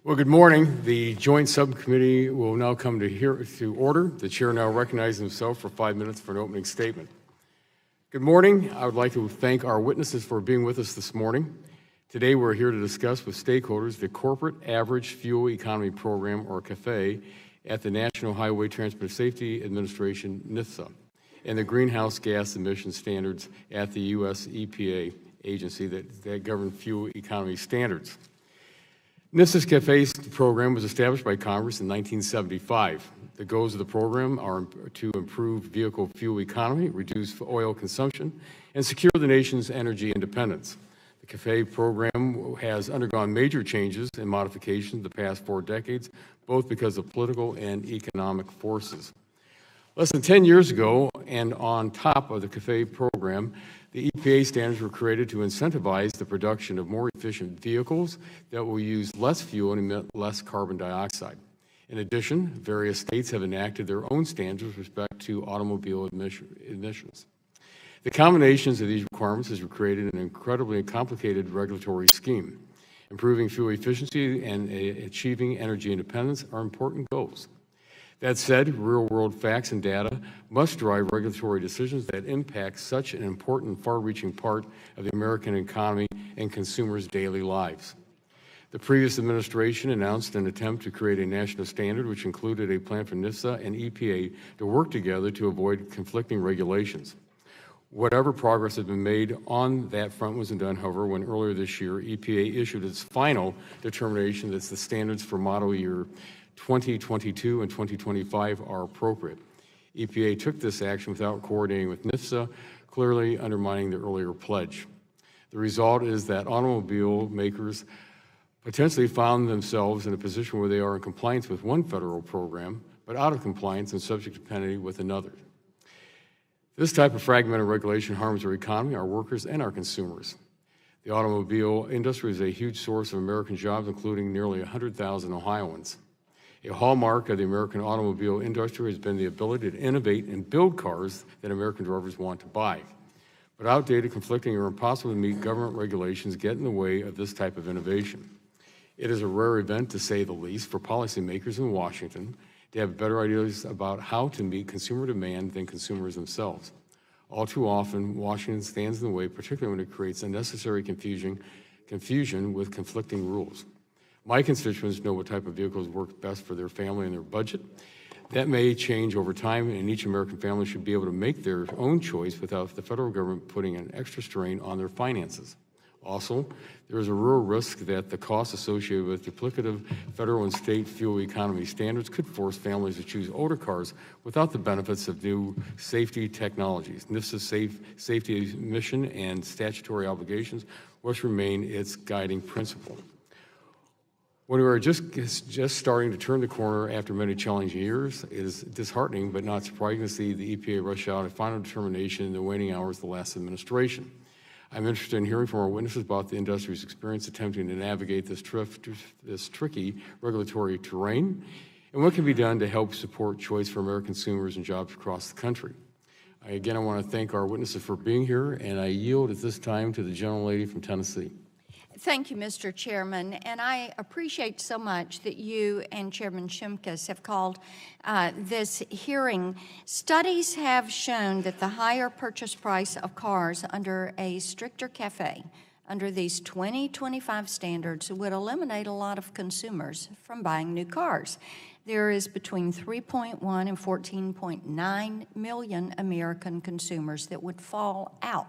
Well, good morning. The joint subcommittee will now come to order. The chair now recognizes himself for 5 minutes for an opening statement. Good morning. I would like to thank our witnesses for being with us this morning. Today, we're here to discuss with stakeholders the Corporate Average Fuel Economy Program, or CAFE, at the National Highway Transport Safety Administration, NHTSA, and the greenhouse gas emission standards at the U.S. EPA agency that govern fuel economy standards. NHTSA's CAFE program was established by Congress in 1975. The goals of the program are to improve vehicle fuel economy, reduce oil consumption, and secure the nation's energy independence. The CAFE program has undergone major changes and modifications the past 4 decades, both because of political and economic forces. Less than 10 years ago, and on top of the CAFE program, the EPA standards were created to incentivize the production of more efficient vehicles that will use less fuel and emit less carbon dioxide. In addition, various states have enacted their own standards with respect to automobile emissions. The combinations of these requirements has created an incredibly complicated regulatory scheme. Improving fuel efficiency and achieving energy independence are important goals. That said, real-world facts and data must drive regulatory decisions that impact such an important, far-reaching part of the American economy and consumers' daily lives. The previous administration announced an attempt to create a national standard, which included a plan for NHTSA and EPA to work together to avoid conflicting regulations. Whatever progress has been made on that front wasn't done, however, when earlier this year, EPA issued its final determination that the standards for model year 2022 and 2025 are appropriate. EPA took this action without coordinating with NHTSA, clearly undermining the earlier pledge. The result is that automobile makers potentially found themselves in a position where they are in compliance with one federal program, but out of compliance and subject to penalty with another. This type of fragmented regulation harms our economy, our workers, and our consumers. The automobile industry is a huge source of American jobs, including nearly 100,000 Ohioans. A hallmark of the American automobile industry has been the ability to innovate and build cars that American drivers want to buy. But outdated, conflicting, or impossible to meet government regulations get in the way of this type of innovation. It is a rare event, to say the least, for policymakers in Washington to have better ideas about how to meet consumer demand than consumers themselves. All too often, Washington stands in the way, particularly when it creates unnecessary confusion with conflicting rules. My constituents know what type of vehicles work best for their family and their budget. That may change over time, and each American family should be able to make their own choice without the federal government putting an extra strain on their finances. Also, there is a real risk that the costs associated with duplicative federal and state fuel economy standards could force families to choose older cars without the benefits of new safety technologies. NHTSA's safety mission and statutory obligations must remain its guiding principle. When we are just starting to turn the corner after many challenging years, it is disheartening but not surprising to see the EPA rush out a final determination in the waning hours of the last administration. I'm interested in hearing from our witnesses about the industry's experience attempting to navigate this tricky regulatory terrain and what can be done to help support choice for American consumers and jobs across the country. Again, I want to thank our witnesses for being here, and I yield at this time to the gentlelady from Tennessee. Thank you, Mr. Chairman, and I appreciate so much that you and Chairman Shimkus have called this hearing. Studies have shown that the higher purchase price of cars under a stricter CAFE, under these 2025 standards, would eliminate a lot of consumers from buying new cars. There is between 3.1 and 14.9 million American consumers that would fall out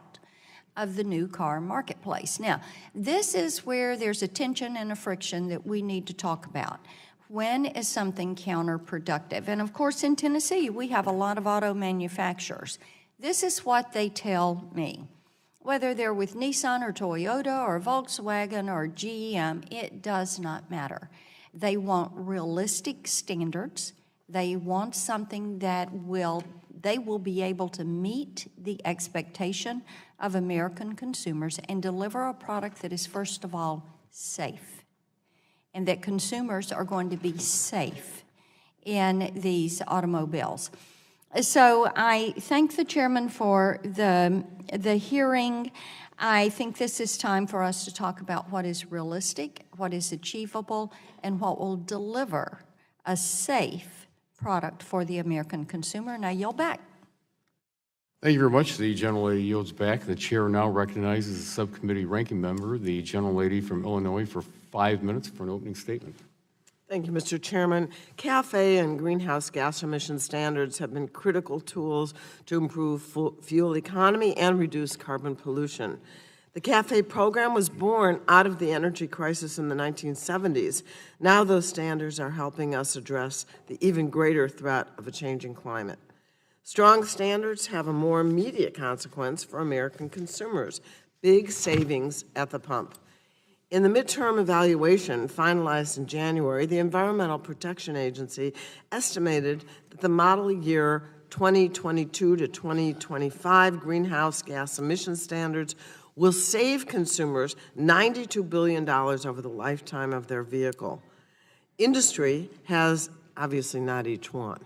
of the new car marketplace. Now, this is where there's a tension and a friction that we need to talk about. When is something counterproductive? And of course, in Tennessee, we have a lot of auto manufacturers. This is what they tell me. Whether they're with Nissan or Toyota or Volkswagen or GM, it does not matter. They want realistic standards. They want something that they will be able to meet the expectation of American consumers and deliver a product that is, first of all, safe, and that consumers are going to be safe in these automobiles. So I thank the chairman for the hearing. I think this is time for us to talk about what is realistic, what is achievable, and what will deliver a safe product for the American consumer. And I yield back. Thank you very much. The gentlelady yields back. The chair now recognizes the subcommittee ranking member, the gentlelady from Illinois, for 5 minutes for an opening statement. Thank you, Mr. Chairman. CAFE and greenhouse gas emission standards have been critical tools to improve fuel economy and reduce carbon pollution. The CAFE program was born out of the energy crisis in the 1970s. Now those standards are helping us address the even greater threat of a changing climate. Strong standards have a more immediate consequence for American consumers: big savings at the pump. In the midterm evaluation finalized in January, the Environmental Protection Agency estimated that the model year 2022 to 2025 greenhouse gas emission standards will save consumers $92 billion over the lifetime of their vehicle. Industry has, obviously not each one,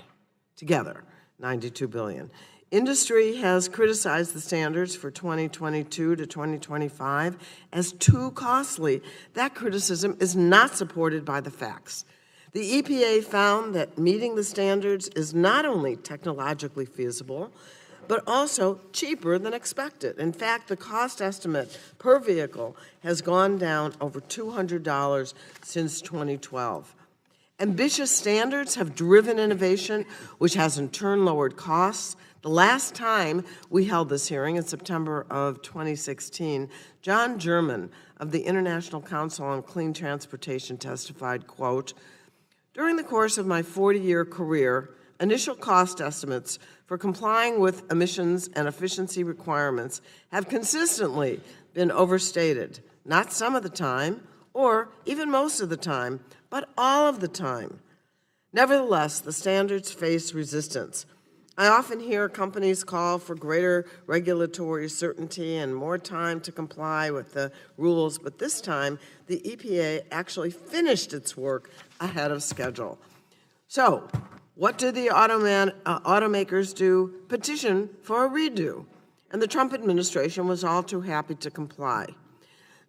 together, $92 billion. Industry has criticized the standards for 2022 to 2025 as too costly. That criticism is not supported by the facts. The EPA found that meeting the standards is not only technologically feasible, but also cheaper than expected. In fact, the cost estimate per vehicle has gone down over $200 since 2012. Ambitious standards have driven innovation, which has in turn lowered costs. The last time we held this hearing, in September of 2016, John German of the International Council on Clean Transportation testified, quote, "During the course of my 40-year career, initial cost estimates for complying with emissions and efficiency requirements have consistently been overstated, not some of the time, or even most of the time, but all of the time. Nevertheless, the standards face resistance. I often hear companies call for greater regulatory certainty and more time to comply with the rules, but this time the EPA actually finished its work ahead of schedule." So, what did the automakers do? Petition for a redo. And the Trump administration was all too happy to comply.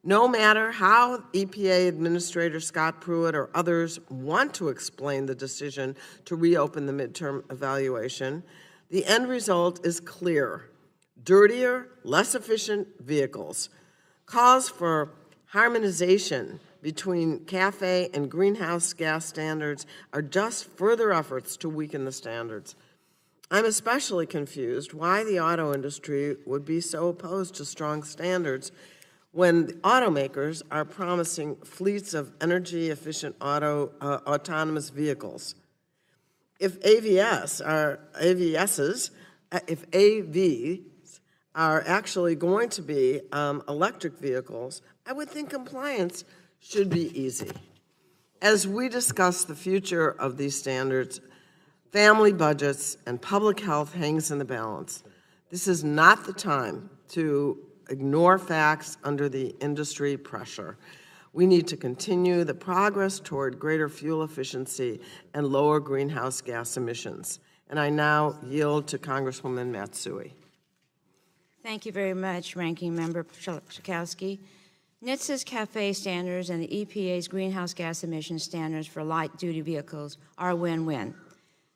No matter how EPA Administrator Scott Pruitt or others want to explain the decision to reopen the midterm evaluation, the end result is clear: dirtier, less efficient vehicles. Calls for harmonization between CAFE and greenhouse gas standards are just further efforts to weaken the standards. I'm especially confused why the auto industry would be so opposed to strong standards when the automakers are promising fleets of energy-efficient autonomous vehicles. If AVs are actually going to be electric vehicles, I would think compliance should be easy. As we discuss the future of these standards, family budgets and public health hangs in the balance. This is not the time to ignore facts under the industry pressure. We need to continue the progress toward greater fuel efficiency and lower greenhouse gas emissions. And I now yield to Congresswoman Matsui. Thank you very much, Ranking Member Schakowsky. NHTSA's CAFE standards and the EPA's greenhouse gas emission standards for light-duty vehicles are a win-win.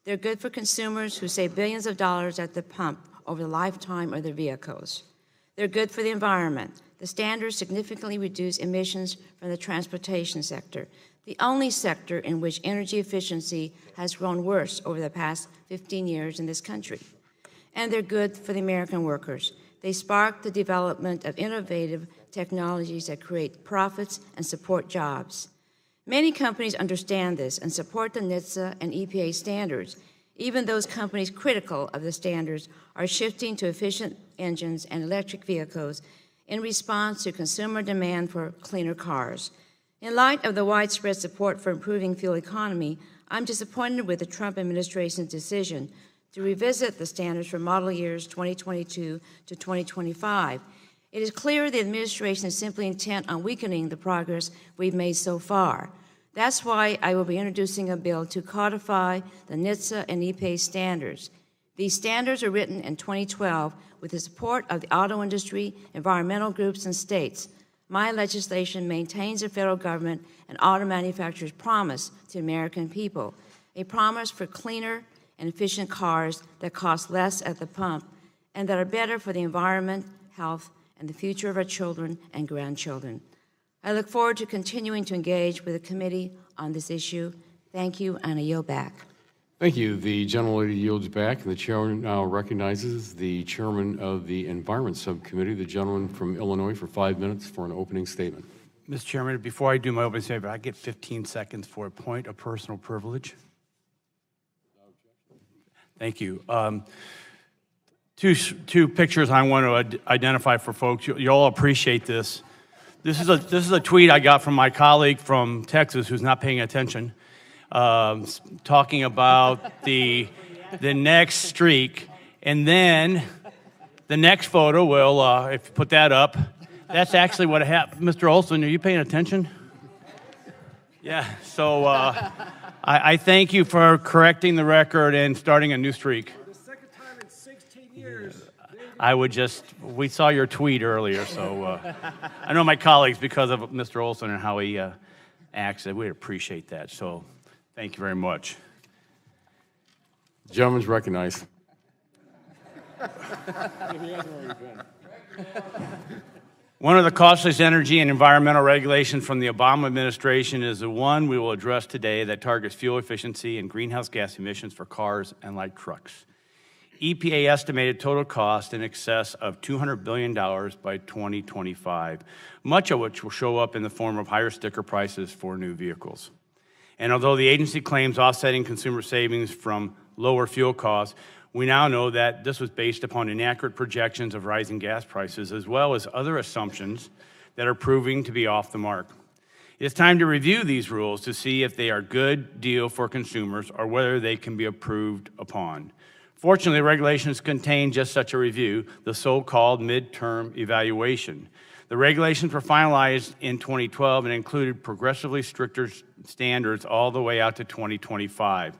They're good for consumers who save billions of dollars at the pump over the lifetime of their vehicles. They're good for the environment. The standards significantly reduce emissions from the transportation sector, the only sector in which energy efficiency has grown worse over the past 15 years in this country. And they're good for the American workers. They spark the development of innovative technologies that create profits and support jobs. Many companies understand this and support the NHTSA and EPA standards. Even those companies critical of the standards are shifting to efficient engines and electric vehicles in response to consumer demand for cleaner cars. In light of the widespread support for improving fuel economy, I'm disappointed with the Trump administration's decision to revisit the standards for model years 2022 to 2025. It is clear the administration is simply intent on weakening the progress we've made so far. That's why I will be introducing a bill to codify the NHTSA and EPA standards. These standards are written in 2012 with the support of the auto industry, environmental groups, and states. My legislation maintains the federal government and auto manufacturers' promise to the American people, a promise for cleaner and efficient cars that cost less at the pump and that are better for the environment, health, and the future of our children and grandchildren. I look forward to continuing to engage with the committee on this issue. Thank you, and I yield back. Thank you. The gentlelady yields back, and the chair now recognizes the chairman of the Environment Subcommittee, the gentleman from Illinois, for 5 minutes for an opening statement. Mr. Chairman, before I do my opening statement, I get 15 seconds for a point of personal privilege. Thank you. Two pictures I want to identify for folks. You all appreciate this. This is a tweet I got from my colleague from Texas who's not paying attention, talking about the next streak, and then the next photo will, if you put that up, that's actually what happened. Mr. Olson, are you paying attention? Yeah. So I thank you for correcting the record and starting a new streak. For the second time in 16 years. We saw your tweet earlier, so I know my colleagues, because of Mr. Olson and how he acts, we'd appreciate that. So thank you very much. The gentleman's recognized. One of the costliest energy and environmental regulations from the Obama administration is the one we will address today that targets fuel efficiency and greenhouse gas emissions for cars and light trucks. EPA estimated total cost in excess of $200 billion by 2025, much of which will show up in the form of higher sticker prices for new vehicles. And although the agency claims offsetting consumer savings from lower fuel costs, we now know that this was based upon inaccurate projections of rising gas prices, as well as other assumptions that are proving to be off the mark. It's time to review these rules to see if they are a good deal for consumers or whether they can be approved upon. Fortunately, regulations contain just such a review, the so-called midterm evaluation. The regulations were finalized in 2012 and included progressively stricter standards all the way out to 2025,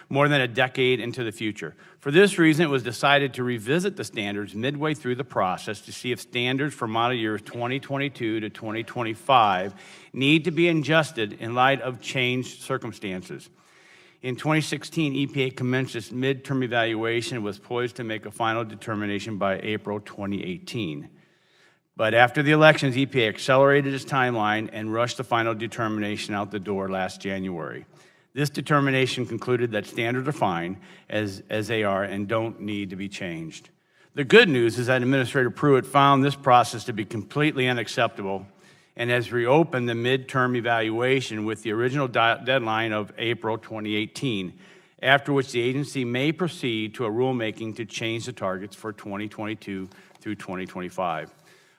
more than a decade into the future. For this reason, it was decided to revisit the standards midway through the process to see if standards for model years 2022 to 2025 need to be adjusted in light of changed circumstances. In 2016, EPA commenced its midterm evaluation and was poised to make a final determination by April 2018. But after the elections, EPA accelerated its timeline and rushed the final determination out the door last January. This determination concluded that standards are fine as they are and don't need to be changed. The good news is that Administrator Pruitt found this process to be completely unacceptable and has reopened the midterm evaluation with the original deadline of April 2018, after which the agency may proceed to a rulemaking to change the targets for 2022 through 2025.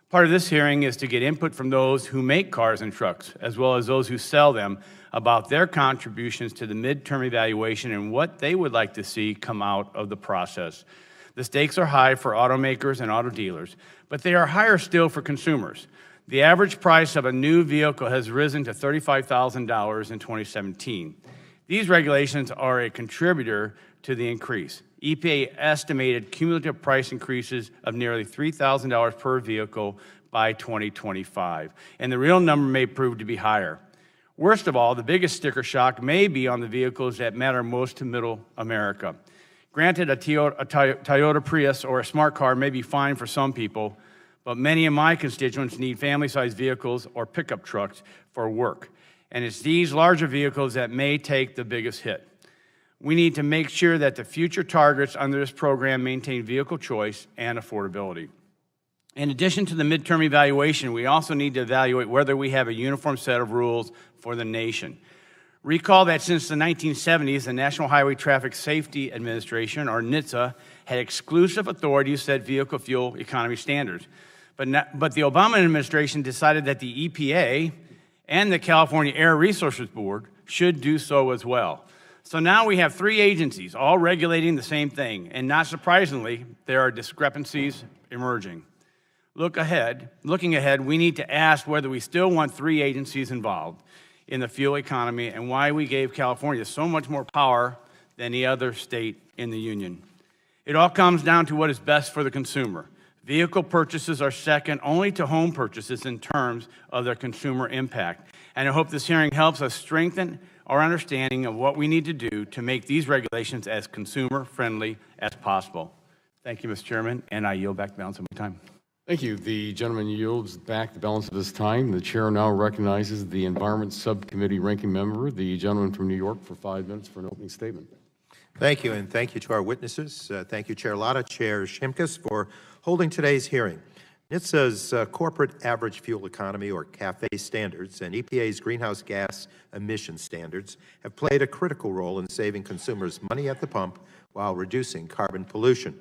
Part of this hearing is to get input from those who make cars and trucks, as well as those who sell them, about their contributions to the midterm evaluation and what they would like to see come out of the process. The stakes are high for automakers and auto dealers, but they are higher still for consumers. The average price of a new vehicle has risen to $35,000 in 2017. These regulations are a contributor to the increase. EPA estimated cumulative price increases of nearly $3,000 per vehicle by 2025, and the real number may prove to be higher. Worst of all, the biggest sticker shock may be on the vehicles that matter most to middle America. Granted, a Toyota Prius or a smart car may be fine for some people, but many of my constituents need family-sized vehicles or pickup trucks for work. And it's these larger vehicles that may take the biggest hit. We need to make sure that the future targets under this program maintain vehicle choice and affordability. In addition to the midterm evaluation, we also need to evaluate whether we have a uniform set of rules for the nation. Recall that since the 1970s, the National Highway Traffic Safety Administration, or NHTSA, had exclusive authority to set vehicle fuel economy standards. But the Obama administration decided that the EPA and the California Air Resources Board should do so as well. So now we have three agencies all regulating the same thing, and not surprisingly, there are discrepancies emerging. Looking ahead, we need to ask whether we still want three agencies involved in the fuel economy and why we gave California so much more power than the other state in the union. It all comes down to what is best for the consumer. Vehicle purchases are second only to home purchases in terms of their consumer impact. And I hope this hearing helps us strengthen our understanding of what we need to do to make these regulations as consumer-friendly as possible. Thank you, Mr. Chairman, and I yield back the balance of my time. Thank you. The gentleman yields back the balance of his time. The chair now recognizes the Environment Subcommittee ranking member, the gentleman from New York, for 5 minutes for an opening statement. Thank you, and thank you to our witnesses. Thank you, Chair Latta, Chair Shimkus, for holding today's hearing. NHTSA's corporate average fuel economy, or CAFE standards, and EPA's greenhouse gas emission standards have played a critical role in saving consumers money at the pump while reducing carbon pollution.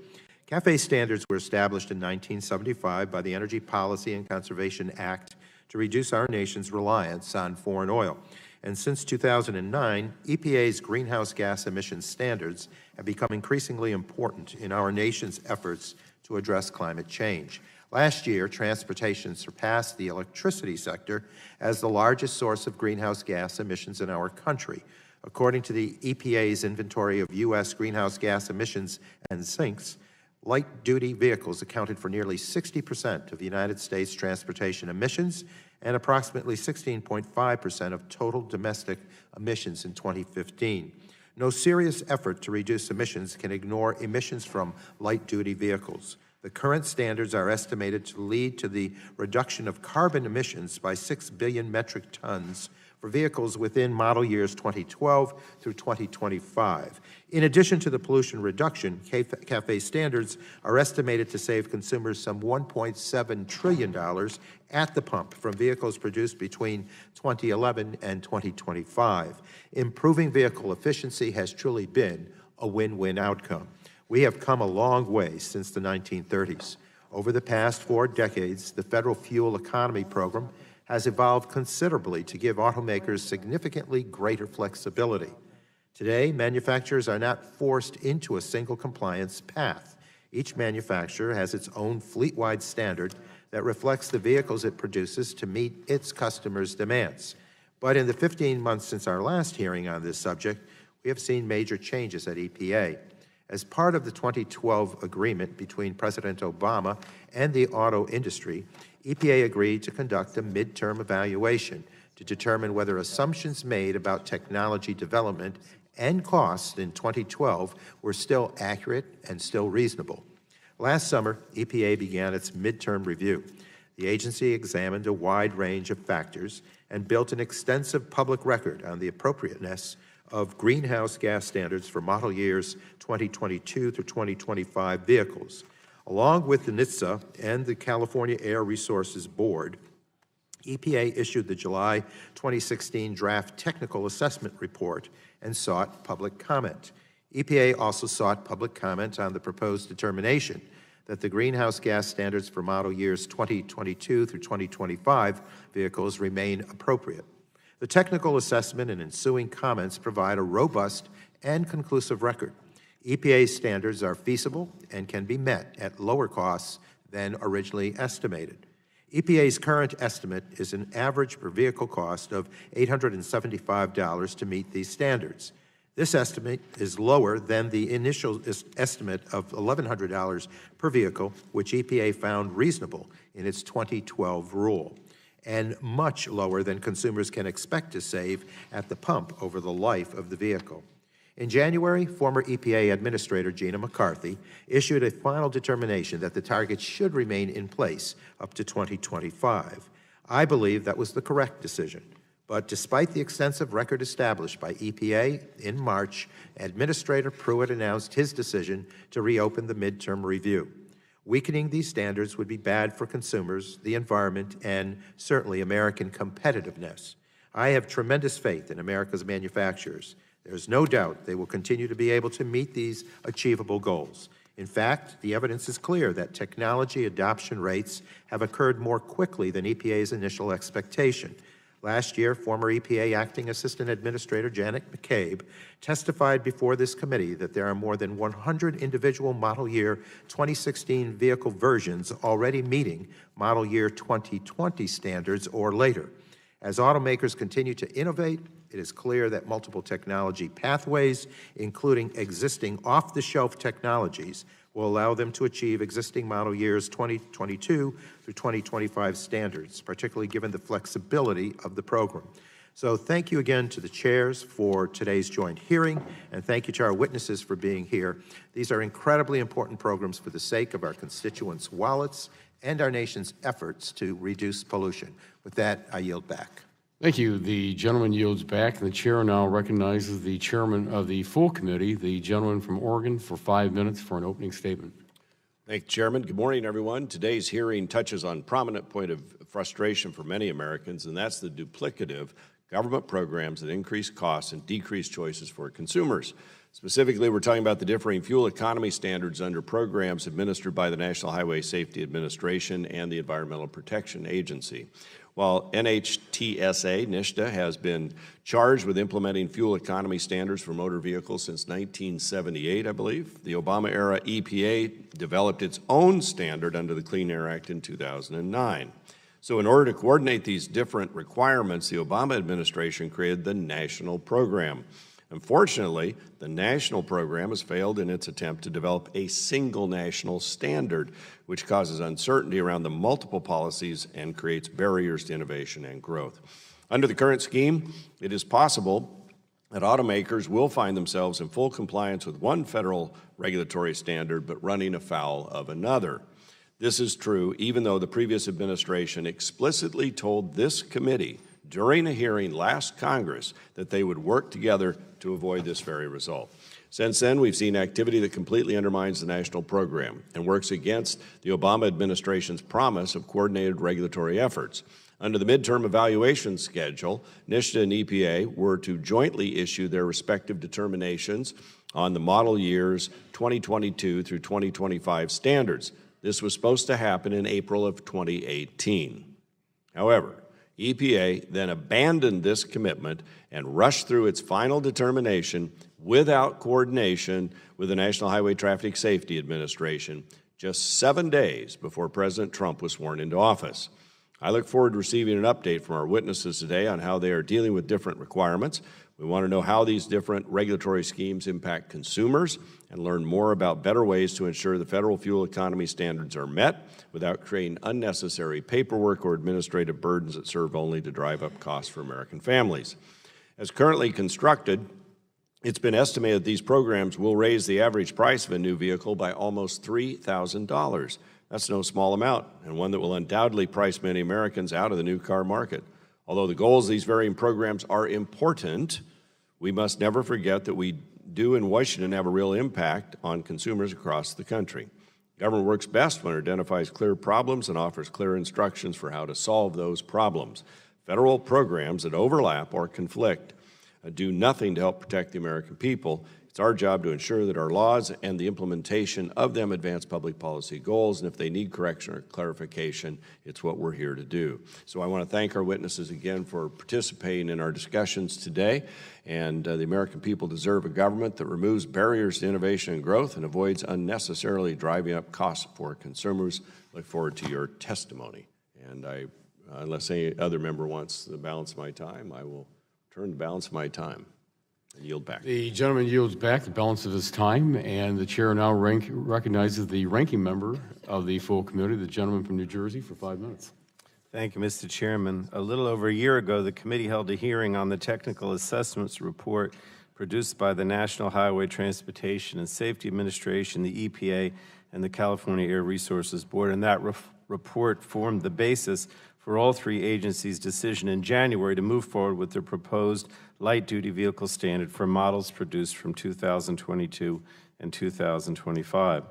CAFE standards were established in 1975 by the Energy Policy and Conservation Act to reduce our nation's reliance on foreign oil. And since 2009, EPA's greenhouse gas emissions standards have become increasingly important in our nation's efforts to address climate change. Last year, transportation surpassed the electricity sector as the largest source of greenhouse gas emissions in our country. According to the EPA's inventory of U.S. greenhouse gas emissions and sinks, light-duty vehicles accounted for nearly 60% of the United States transportation emissions and approximately 16.5% of total domestic emissions in 2015. No serious effort to reduce emissions can ignore emissions from light-duty vehicles. The current standards are estimated to lead to the reduction of carbon emissions by 6 billion metric tons for vehicles within model years 2012 through 2025. In addition to the pollution reduction, CAFE standards are estimated to save consumers some $1.7 trillion at the pump from vehicles produced between 2011 and 2025. Improving vehicle efficiency has truly been a win-win outcome. We have come a long way since the 1930s. Over the past 4 decades, the Federal Fuel Economy Program has evolved considerably to give automakers significantly greater flexibility. Today, manufacturers are not forced into a single compliance path. Each manufacturer has its own fleet-wide standard that reflects the vehicles it produces to meet its customers' demands. But in the 15 months since our last hearing on this subject, we have seen major changes at EPA. As part of the 2012 agreement between President Obama and the auto industry, EPA agreed to conduct a midterm evaluation to determine whether assumptions made about technology development and costs in 2012 were still accurate and still reasonable. Last summer, EPA began its midterm review. The agency examined a wide range of factors and built an extensive public record on the appropriateness of greenhouse gas standards for model years 2022 through 2025 vehicles. Along with the NHTSA and the California Air Resources Board, EPA issued the July 2016 draft technical assessment report and sought public comment. EPA also sought public comment on the proposed determination that the greenhouse gas standards for model years 2022 through 2025 vehicles remain appropriate. The technical assessment and ensuing comments provide a robust and conclusive record. EPA's standards are feasible and can be met at lower costs than originally estimated. EPA's current estimate is an average per vehicle cost of $875 to meet these standards. This estimate is lower than the initial estimate of $1,100 per vehicle, which EPA found reasonable in its 2012 rule, and much lower than consumers can expect to save at the pump over the life of the vehicle. In January, former EPA Administrator Gina McCarthy issued a final determination that the targets should remain in place up to 2025. I believe that was the correct decision. But despite the extensive record established by EPA, in March, Administrator Pruitt announced his decision to reopen the midterm review. Weakening these standards would be bad for consumers, the environment, and certainly American competitiveness. I have tremendous faith in America's manufacturers. There's no doubt they will continue to be able to meet these achievable goals. In fact, the evidence is clear that technology adoption rates have occurred more quickly than EPA's initial expectation. Last year, former EPA Acting Assistant Administrator Janet McCabe testified before this committee that there are more than 100 individual model year 2016 vehicle versions already meeting model year 2020 standards or later. As automakers continue to innovate, it is clear that multiple technology pathways, including existing off-the-shelf technologies, will allow them to achieve existing model years 2022 through 2025 standards, particularly given the flexibility of the program. So thank you again to the chairs for today's joint hearing, and thank you to our witnesses for being here. These are incredibly important programs for the sake of our constituents' wallets and our nation's efforts to reduce pollution. With that, I yield back. Thank you. The gentleman yields back, and the chair now recognizes the chairman of the full committee, the gentleman from Oregon, for 5 minutes for an opening statement. Thank you, Chairman. Good morning, everyone. Today's hearing touches on a prominent point of frustration for many Americans, and that's the duplicative government programs that increase costs and decrease choices for consumers. Specifically, we're talking about the differing fuel economy standards under programs administered by the National Highway Safety Administration and the Environmental Protection Agency. While NHTSA, NHTSA, has been charged with implementing fuel economy standards for motor vehicles since 1978, I believe, the Obama-era EPA developed its own standard under the Clean Air Act in 2009. So in order to coordinate these different requirements, the Obama administration created the national program. Unfortunately, the national program has failed in its attempt to develop a single national standard, which causes uncertainty around the multiple policies and creates barriers to innovation and growth. Under the current scheme, it is possible that automakers will find themselves in full compliance with one federal regulatory standard, but running afoul of another. This is true even though the previous administration explicitly told this committee during a hearing last Congress that they would work together to avoid this very result. Since then, we've seen activity that completely undermines the national program and works against the Obama administration's promise of coordinated regulatory efforts. Under the midterm evaluation schedule, NHTSA and EPA were to jointly issue their respective determinations on the model years 2022 through 2025 standards. This was supposed to happen in April of 2018. However, EPA then abandoned this commitment and rushed through its final determination without coordination with the National Highway Traffic Safety Administration just 7 days before President Trump was sworn into office. I look forward to receiving an update from our witnesses today on how they are dealing with different requirements. We want to know how these different regulatory schemes impact consumers and learn more about better ways to ensure the federal fuel economy standards are met without creating unnecessary paperwork or administrative burdens that serve only to drive up costs for American families. As currently constructed, it's been estimated that these programs will raise the average price of a new vehicle by almost $3,000. That's no small amount, and one that will undoubtedly price many Americans out of the new car market. Although the goals of these varying programs are important, we must never forget that we do in Washington have a real impact on consumers across the country. Government works best when it identifies clear problems and offers clear instructions for how to solve those problems. Federal programs that overlap or conflict do nothing to help protect the American people. It's our job to ensure that our laws and the implementation of them advance public policy goals, and if they need correction or clarification, it's what we're here to do. So I want to thank our witnesses again for participating in our discussions today, and the American people deserve a government that removes barriers to innovation and growth and avoids unnecessarily driving up costs for consumers. Look forward to your testimony. And unless any other member wants the balance of my time, I will turn the balance of my time and yield back. The gentleman yields back the balance of his time, and the chair now recognizes the ranking member of the full committee, the gentleman from New Jersey, for 5 minutes. Thank you, Mr. Chairman. A little over a year ago, the committee held a hearing on the technical assessments report produced by the National Highway Transportation and Safety Administration, the EPA, and the California Air Resources Board, and that report formed the basis for all three agencies' decision in January to move forward with their proposed light-duty vehicle standard for models produced from 2022 and 2025.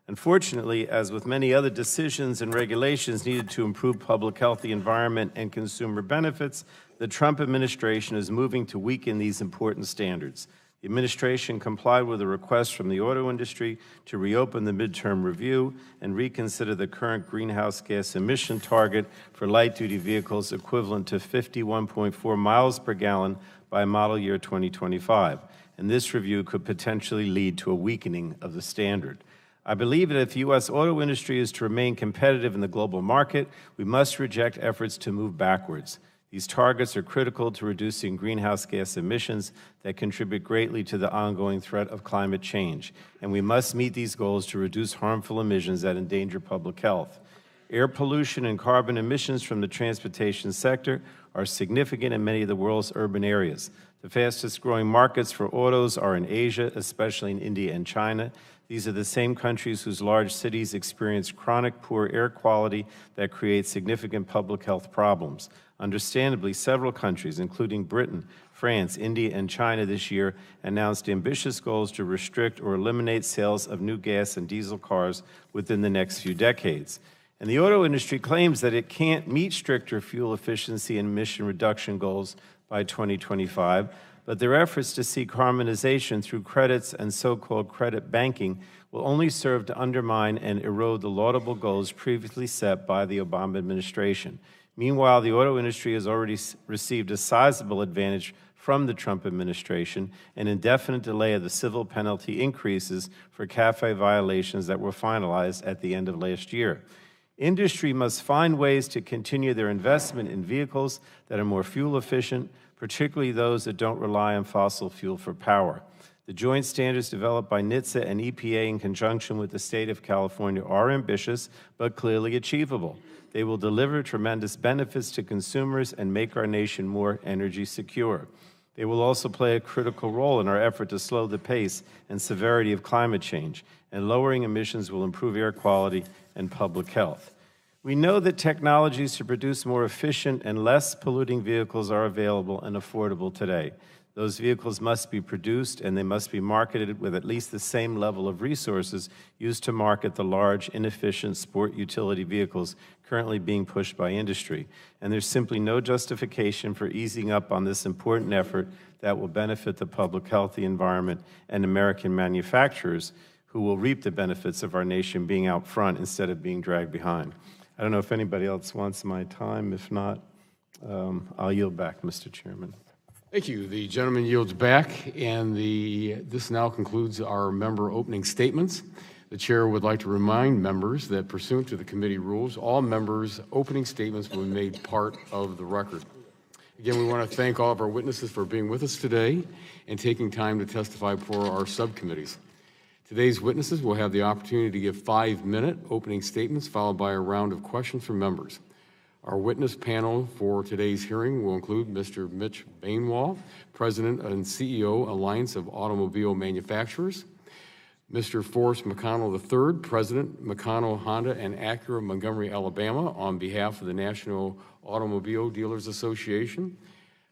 Unfortunately, as with many other decisions and regulations needed to improve public health, the environment, and consumer benefits, the Trump administration is moving to weaken these important standards. The administration complied with a request from the auto industry to reopen the midterm review and reconsider the current greenhouse gas emission target for light-duty vehicles equivalent to 51.4 miles per gallon by model year 2025. And this review could potentially lead to a weakening of the standard. I believe that if the U.S. auto industry is to remain competitive in the global market, we must reject efforts to move backwards. These targets are critical to reducing greenhouse gas emissions that contribute greatly to the ongoing threat of climate change, and we must meet these goals to reduce harmful emissions that endanger public health. Air pollution and carbon emissions from the transportation sector are significant in many of the world's urban areas. The fastest growing markets for autos are in Asia, especially in India and China. These are the same countries whose large cities experience chronic poor air quality that creates significant public health problems. Understandably, several countries, including Britain, France, India, and China this year, announced ambitious goals to restrict or eliminate sales of new gas and diesel cars within the next few decades. And the auto industry claims that it can't meet stricter fuel efficiency and emission reduction goals by 2025, but their efforts to seek harmonization through credits and so-called credit banking will only serve to undermine and erode the laudable goals previously set by the Obama administration. Meanwhile, the auto industry has already received a sizable advantage from the Trump administration, an indefinite delay of the civil penalty increases for CAFE violations that were finalized at the end of last year. Industry must find ways to continue their investment in vehicles that are more fuel efficient, particularly those that don't rely on fossil fuel for power. The joint standards developed by NHTSA and EPA in conjunction with the state of California are ambitious, but clearly achievable. They will deliver tremendous benefits to consumers and make our nation more energy secure. They will also play a critical role in our effort to slow the pace and severity of climate change, and lowering emissions will improve air quality and public health. We know that technologies to produce more efficient and less polluting vehicles are available and affordable today. Those vehicles must be produced and they must be marketed with at least the same level of resources used to market the large, inefficient sport utility vehicles currently being pushed by industry. And there's simply no justification for easing up on this important effort that will benefit the public health, the environment, and American manufacturers who will reap the benefits of our nation being out front instead of being dragged behind. I don't know if anybody else wants my time. If not, I'll yield back, Mr. Chairman. Thank you. The gentleman yields back, and this now concludes our member opening statements. The chair would like to remind members that pursuant to the committee rules, all members' opening statements will be made part of the record. Again, we want to thank all of our witnesses for being with us today and taking time to testify before our subcommittees. Today's witnesses will have the opportunity to give 5-minute opening statements, followed by a round of questions from members. Our witness panel for today's hearing will include Mr. Mitch Bainwall, President and CEO, Alliance of Automobile Manufacturers; Mr. Forrest McConnell III, President, McConnell Honda and Acura, Montgomery, Alabama, on behalf of the National Automobile Dealers Association;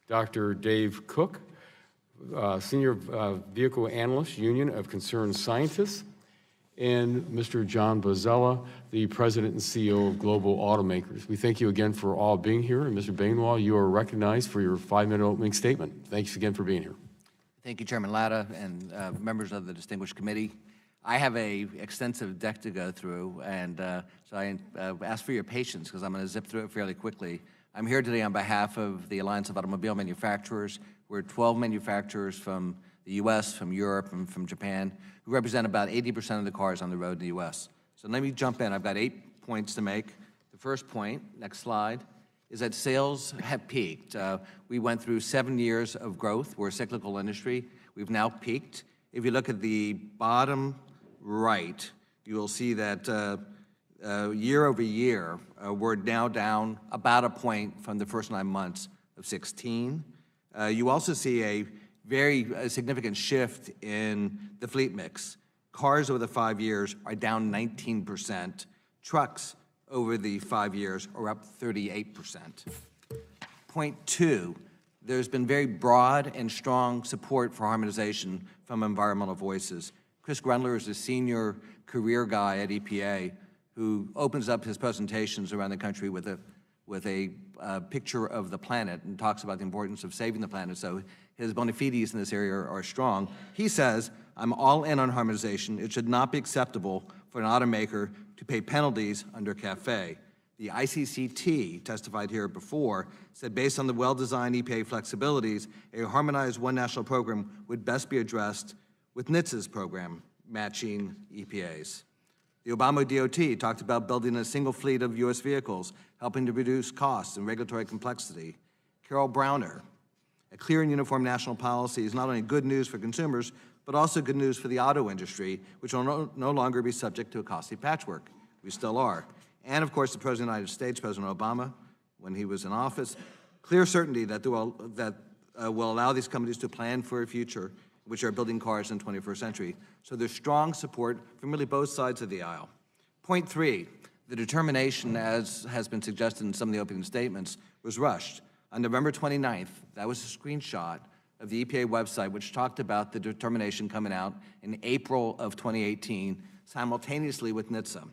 Dr. Dave Cook, Senior Vehicle Analyst, Union of Concerned Scientists; and Mr. John Bozzella, the President and CEO of Global Automakers. We thank you again for all being here. And Mr. Bainwall, you are recognized for your 5-minute opening statement. Thanks again for being here. Thank you, Chairman Latta and members of the distinguished committee. I have an extensive deck to go through, and so I ask for your patience because I'm going to zip through it fairly quickly. I'm here today on behalf of the Alliance of Automobile Manufacturers. We're 12 manufacturers from the U.S., from Europe, and from Japan, who represent about 80% of the cars on the road in the U.S. So let me jump in. I've got 8 points to make. The first point, next slide, is that sales have peaked. We went through 7 years of growth. We're a cyclical industry. We've now peaked. If you look at the bottom right, you will see that year over year, we're now down about a point from the first 9 months of 2016. You also see a very significant shift in the fleet mix. Cars over the 5 years are down 19%. Trucks over the 5 years are up 38%. Point 2, there's been very broad and strong support for harmonization from environmental voices. Chris Grundler is a senior career guy at EPA who opens up his presentations around the country with a picture of the planet and talks about the importance of saving the planet. So his bona fides in this area are strong. He says, I'm all in on harmonization. It should not be acceptable for an automaker to pay penalties under CAFE. The ICCT testified here before, said based on the well-designed EPA flexibilities, a harmonized one national program would best be addressed with NHTSA's program, matching EPA's. The Obama DOT talked about building a single fleet of U.S. vehicles, helping to reduce costs and regulatory complexity. Carol Browner, a clear and uniform national policy is not only good news for consumers, but also good news for the auto industry, which will no longer be subject to a costly patchwork. We still are. And of course, the President of the United States, President Obama, when he was in office, clear certainty that will allow these companies to plan for a future which are building cars in the 21st century. So there's strong support from really both sides of the aisle. Point 3, the determination, as has been suggested in some of the opening statements, was rushed. On November 29th, that was a screenshot of the EPA website, which talked about the determination coming out in April of 2018, simultaneously with NHTSA.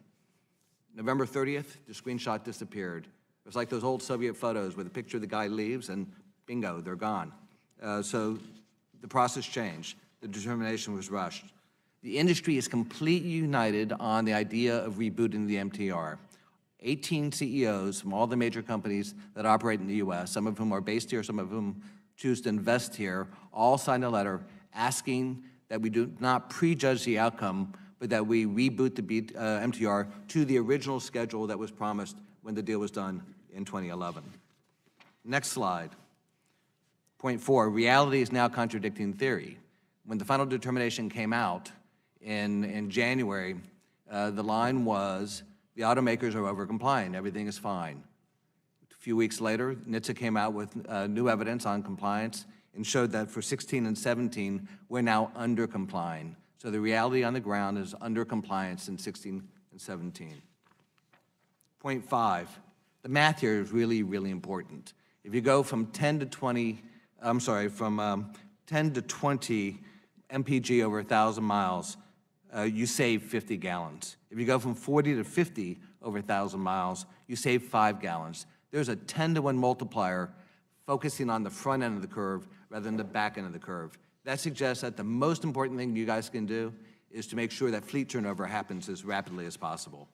November 30th, the screenshot disappeared. It was like those old Soviet photos where the picture of the guy leaves and bingo, they're gone. So the process changed. The determination was rushed. The industry is completely united on the idea of rebooting the MTR. 18 CEOs from all the major companies that operate in the U.S., some of whom are based here, some of whom choose to invest here, all signed a letter asking that we do not prejudge the outcome, but that we reboot the MTR to the original schedule that was promised when the deal was done in 2011. Next slide. Point 4, reality is now contradicting theory. When the final determination came out in January, the line was, the automakers are over-complying, everything is fine. A few weeks later, NHTSA came out with new evidence on compliance and showed that for 16 and 17, we're now under-complying. So the reality on the ground is under-compliance in 16 and 17. Point 5, the math here is really, really important. If you go from 10 to 20 mpg over 1,000 miles, you save 50 gallons. If you go from 40 to 50 over 1,000 miles, you save 5 gallons. There's a 10-to-1 multiplier focusing on the front end of the curve rather than the back end of the curve. That suggests that the most important thing you guys can do is to make sure that fleet turnover happens as rapidly as possible.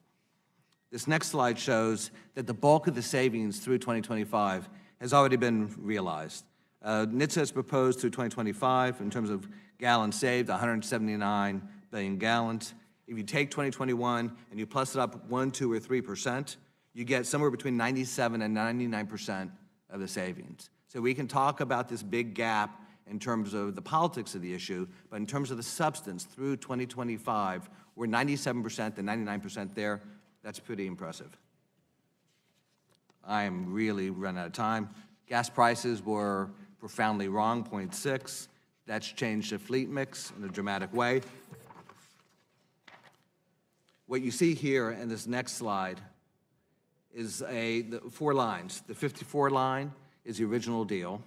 This next slide shows that the bulk of the savings through 2025 has already been realized. NHTSA has proposed through 2025, in terms of gallons saved, 179 billion gallons. If you take 2021 and you plus it up 1, 2, or 3%, you get somewhere between 97 and 99% of the savings. So we can talk about this big gap in terms of the politics of the issue, but in terms of the substance, through 2025, we're 97% and 99% there. That's pretty impressive. I am really running out of time. Gas prices were profoundly wrong, 0.6. That's changed the fleet mix in a dramatic way. What you see here in this next slide is the 4 lines. The 54 line is the original deal.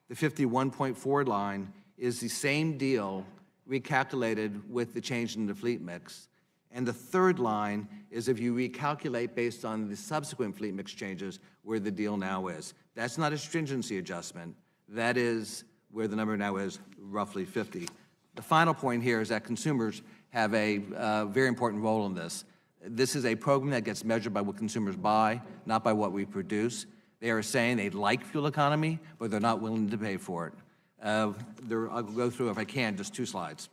The 51.4 line is the same deal recalculated with the change in the fleet mix. And the 3rd line is if you recalculate based on the subsequent fleet mix changes where the deal now is. That's not a stringency adjustment. That is where the number now is, roughly 50. The final point here is that consumers have a very important role in this. This is a program that gets measured by what consumers buy, not by what we produce. They are saying they like fuel economy, but they're not willing to pay for it. I'll go through, if I can, just 2 slides.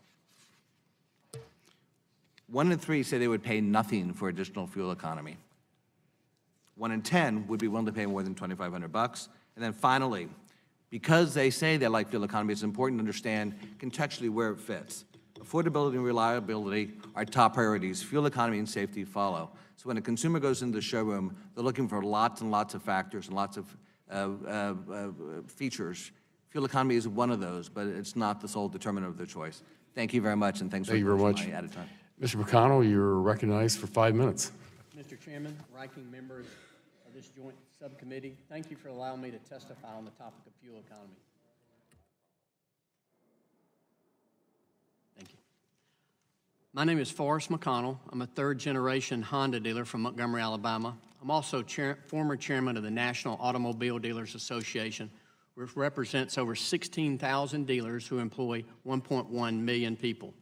1 in 3 say they would pay nothing for additional fuel economy. 1 in 10 would be willing to pay more than $2,500. And then finally, because they say they like fuel economy, it's important to understand contextually where it fits. Affordability and reliability are top priorities. Fuel economy and safety follow. So when a consumer goes into the showroom, they're looking for lots and lots of factors and lots of features. Fuel economy is one of those, but it's not the sole determinant of their choice. Thank you very much, and thanks for my added time. Mr. McConnell, you're recognized for 5 minutes. Mr. Chairman, ranking members of this joint subcommittee, thank you for allowing me to testify on the topic of fuel economy. Thank you. My name is Forrest McConnell. I'm a 3rd-generation Honda dealer from Montgomery, Alabama. I'm also former chairman of the National Automobile Dealers Association, which represents over 16,000 dealers who employ 1.1 million people.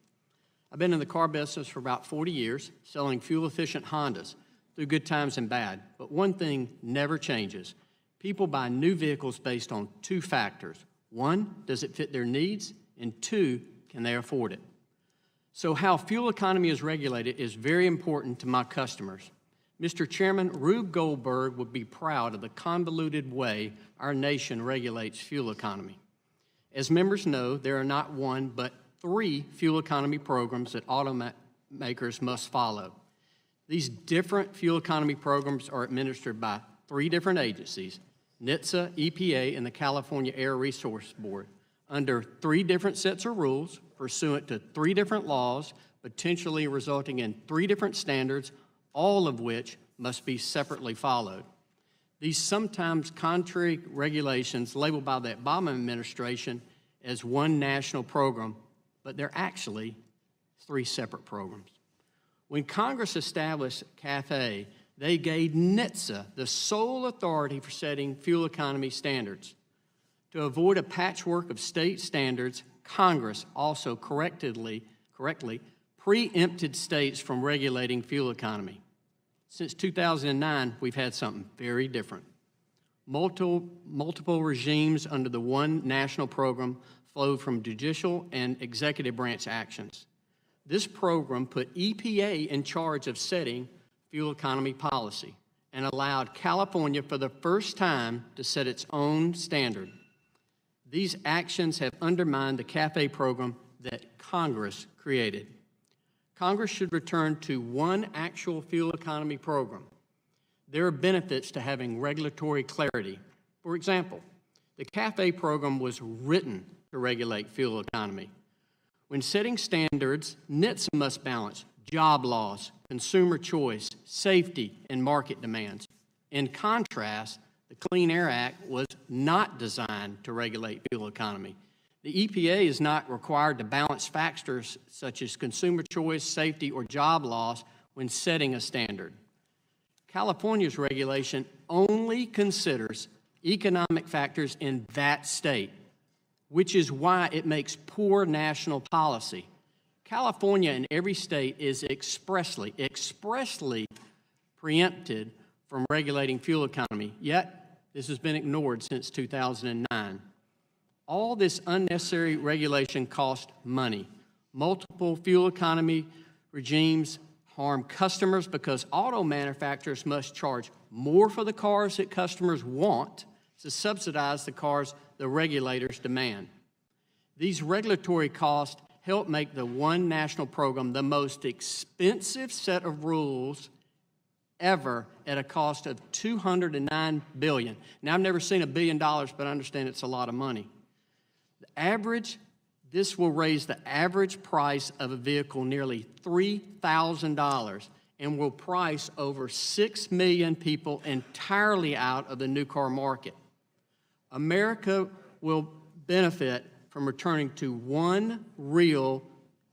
I've been in the car business for about 40 years, selling fuel-efficient Hondas through good times and bad. But one thing never changes. People buy new vehicles based on 2 factors. 1, does it fit their needs? And 2, can they afford it? So how fuel economy is regulated is very important to my customers. Mr. Chairman, Rube Goldberg would be proud of the convoluted way our nation regulates fuel economy. As members know, there are not one but 3 fuel economy programs that automakers must follow. These different fuel economy programs are administered by 3 different agencies, NHTSA, EPA, and the California Air Resources Board, under 3 different sets of rules pursuant to 3 different laws, potentially resulting in 3 different standards, all of which must be separately followed. These sometimes contrary regulations labeled by the Obama administration as one national program, but they're actually 3 separate programs. When Congress established CAFE, they gave NHTSA the sole authority for setting fuel economy standards. To avoid a patchwork of state standards, Congress also correctly preempted states from regulating fuel economy. Since 2009, we've had something very different. Multiple regimes under the one national program flowed from judicial and executive branch actions. This program put EPA in charge of setting fuel economy policy and allowed California for the first time to set its own standard. These actions have undermined the CAFE program that Congress created. Congress should return to one actual fuel economy program. There are benefits to having regulatory clarity. For example, the CAFE program was written to regulate fuel economy. When setting standards, NHTSA must balance job loss, consumer choice, safety, and market demands. In contrast, the Clean Air Act was not designed to regulate fuel economy. The EPA is not required to balance factors such as consumer choice, safety, or job loss when setting a standard. California's regulation only considers economic factors in that state, which is why it makes poor national policy. California in every state is expressly preempted from regulating fuel economy, yet this has been ignored since 2009. All this unnecessary regulation costs money. Multiple fuel economy regimes harm customers because auto manufacturers must charge more for the cars that customers want to subsidize the cars the regulators demand. These regulatory costs help make the one national program the most expensive set of rules ever at a cost of $209 billion. Now, I've never seen $1 billion, but I understand it's a lot of money. This will raise the average price of a vehicle nearly $3,000 and will price over 6 million people entirely out of the new car market. America will benefit from returning to one real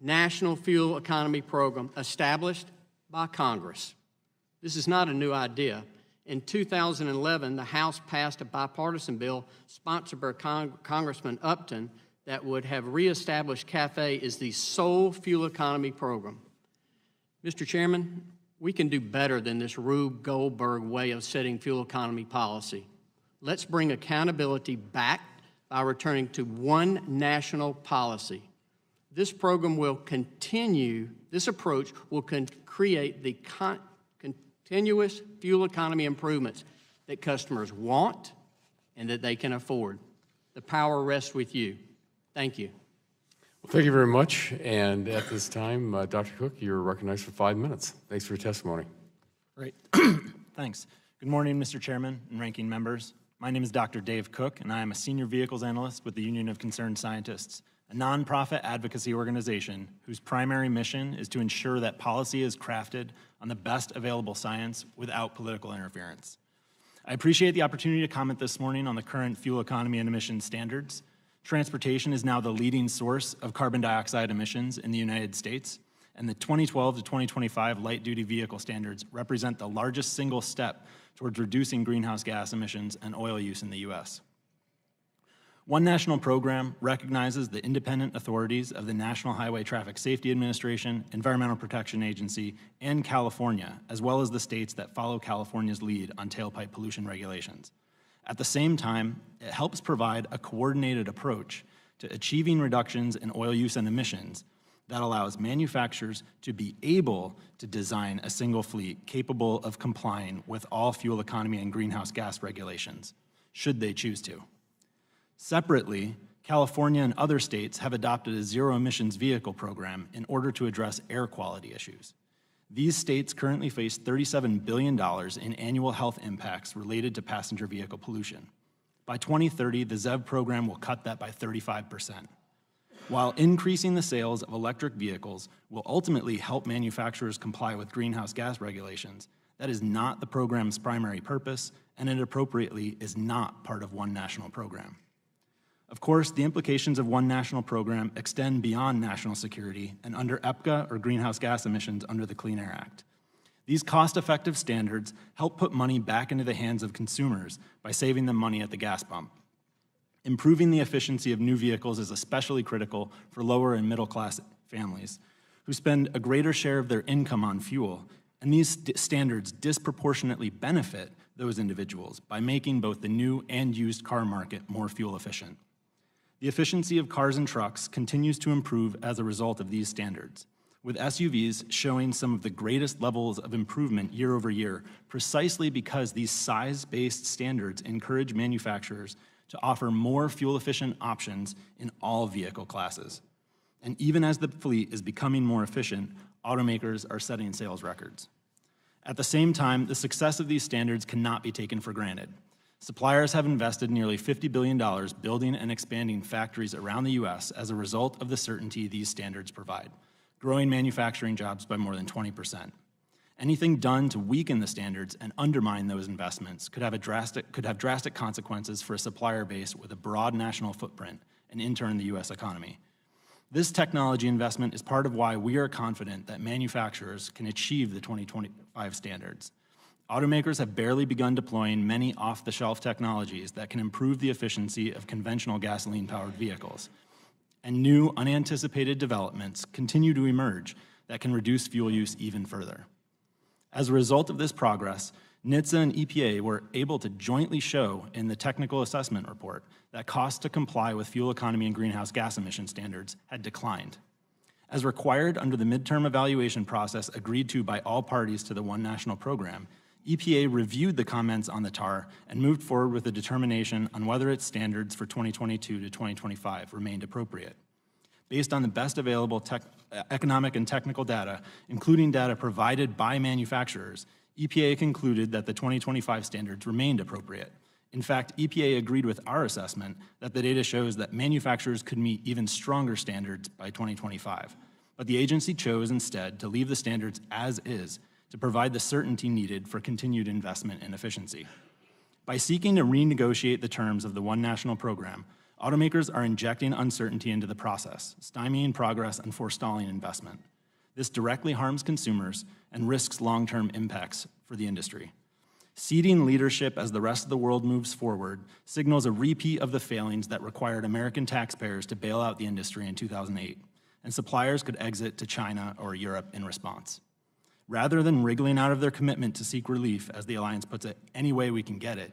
national fuel economy program established by Congress. This is not a new idea. In 2011, the House passed a bipartisan bill sponsored by Congressman Upton that would have reestablished CAFE as the sole fuel economy program. Mr. Chairman, we can do better than this Rube Goldberg way of setting fuel economy policy. Let's bring accountability back by returning to one national policy. This program will continue, this approach will create the continuous fuel economy improvements that customers want and that they can afford. The power rests with you. Thank you. Well, thank you very much. And at this time, Dr. Cook, you're recognized for 5 minutes. Thanks for your testimony. Great. Thanks. Good morning, Mr. Chairman and ranking members. My name is Dr. Dave Cook, and I am a senior vehicles analyst with the Union of Concerned Scientists, a nonprofit advocacy organization whose primary mission is to ensure that policy is crafted on the best available science without political interference. I appreciate the opportunity to comment this morning on the current fuel economy and emissions standards. Transportation is now the leading source of carbon dioxide emissions in the United States, and the 2012 to 2025 light-duty vehicle standards represent the largest single step towards reducing greenhouse gas emissions and oil use in the U.S. One national program recognizes the independent authorities of the National Highway Traffic Safety Administration, Environmental Protection Agency, and California, as well as the states that follow California's lead on tailpipe pollution regulations. At the same time, it helps provide a coordinated approach to achieving reductions in oil use and emissions that allows manufacturers to be able to design a single fleet capable of complying with all fuel economy and greenhouse gas regulations, should they choose to. Separately, California and other states have adopted a zero-emissions vehicle program in order to address air quality issues. These states currently face $37 billion in annual health impacts related to passenger vehicle pollution. By 2030, the ZEV program will cut that by 35%. While increasing the sales of electric vehicles will ultimately help manufacturers comply with greenhouse gas regulations, that is not the program's primary purpose, and it appropriately is not part of one national program. Of course, the implications of one national program extend beyond national security and under EPGA or greenhouse gas emissions under the Clean Air Act. These cost-effective standards help put money back into the hands of consumers by saving them money at the gas pump. Improving the efficiency of new vehicles is especially critical for lower and middle-class families who spend a greater share of their income on fuel, and these standards disproportionately benefit those individuals by making both the new and used car market more fuel efficient. The efficiency of cars and trucks continues to improve as a result of these standards, with SUVs showing some of the greatest levels of improvement year over year, precisely because these size-based standards encourage manufacturers to offer more fuel-efficient options in all vehicle classes. And even as the fleet is becoming more efficient, automakers are setting sales records. At the same time, the success of these standards cannot be taken for granted. Suppliers have invested nearly $50 billion building and expanding factories around the U.S. as a result of the certainty these standards provide, growing manufacturing jobs by more than 20%. Anything done to weaken the standards and undermine those investments could have drastic consequences for a supplier base with a broad national footprint and in turn the U.S. economy. This technology investment is part of why we are confident that manufacturers can achieve the 2025 standards. Automakers have barely begun deploying many off-the-shelf technologies that can improve the efficiency of conventional gasoline-powered vehicles. And new, unanticipated developments continue to emerge that can reduce fuel use even further. As a result of this progress, NHTSA and EPA were able to jointly show in the technical assessment report that costs to comply with fuel economy and greenhouse gas emission standards had declined. As required under the midterm evaluation process agreed to by all parties to the One National Program, EPA reviewed the comments on the TAR and moved forward with a determination on whether its standards for 2022 to 2025 remained appropriate. Based on the best available economic and technical data, including data provided by manufacturers, EPA concluded that the 2025 standards remained appropriate. In fact, EPA agreed with our assessment that the data shows that manufacturers could meet even stronger standards by 2025. But the agency chose instead to leave the standards as is to provide the certainty needed for continued investment in efficiency. By seeking to renegotiate the terms of the One National Program, automakers are injecting uncertainty into the process, stymieing progress and forestalling investment. This directly harms consumers and risks long-term impacts for the industry. Ceding leadership as the rest of the world moves forward signals a repeat of the failings that required American taxpayers to bail out the industry in 2008, and suppliers could exit to China or Europe in response. Rather than wriggling out of their commitment to seek relief, as the Alliance puts it, any way we can get it,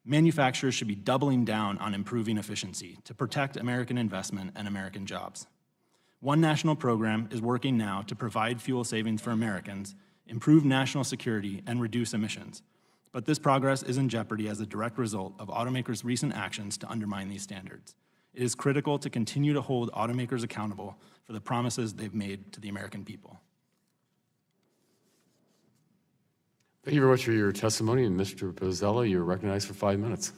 manufacturers should be doubling down on improving efficiency to protect American investment and American jobs. One National Program is working now to provide fuel savings for Americans, improve national security, and reduce emissions. But this progress is in jeopardy as a direct result of automakers' recent actions to undermine these standards. It is critical to continue to hold automakers accountable for the promises they've made to the American people. Thank you very much for your testimony, and Mr. Pizzella, you're recognized for 5 minutes.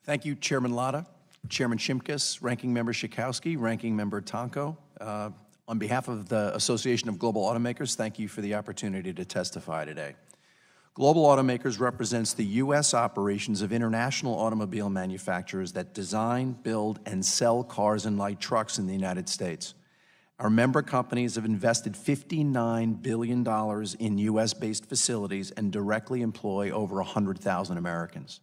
Thank you, Chairman Latta, Chairman Shimkus, Ranking Member Schakowsky, Ranking Member Tonko. On behalf of the Association of Global Automakers, thank you for the opportunity to testify today. Global Automakers represents the U.S. operations of international automobile manufacturers that design, build, and sell cars and light trucks in the United States. Our member companies have invested $59 billion in U.S.-based facilities and directly employ over 100,000 Americans.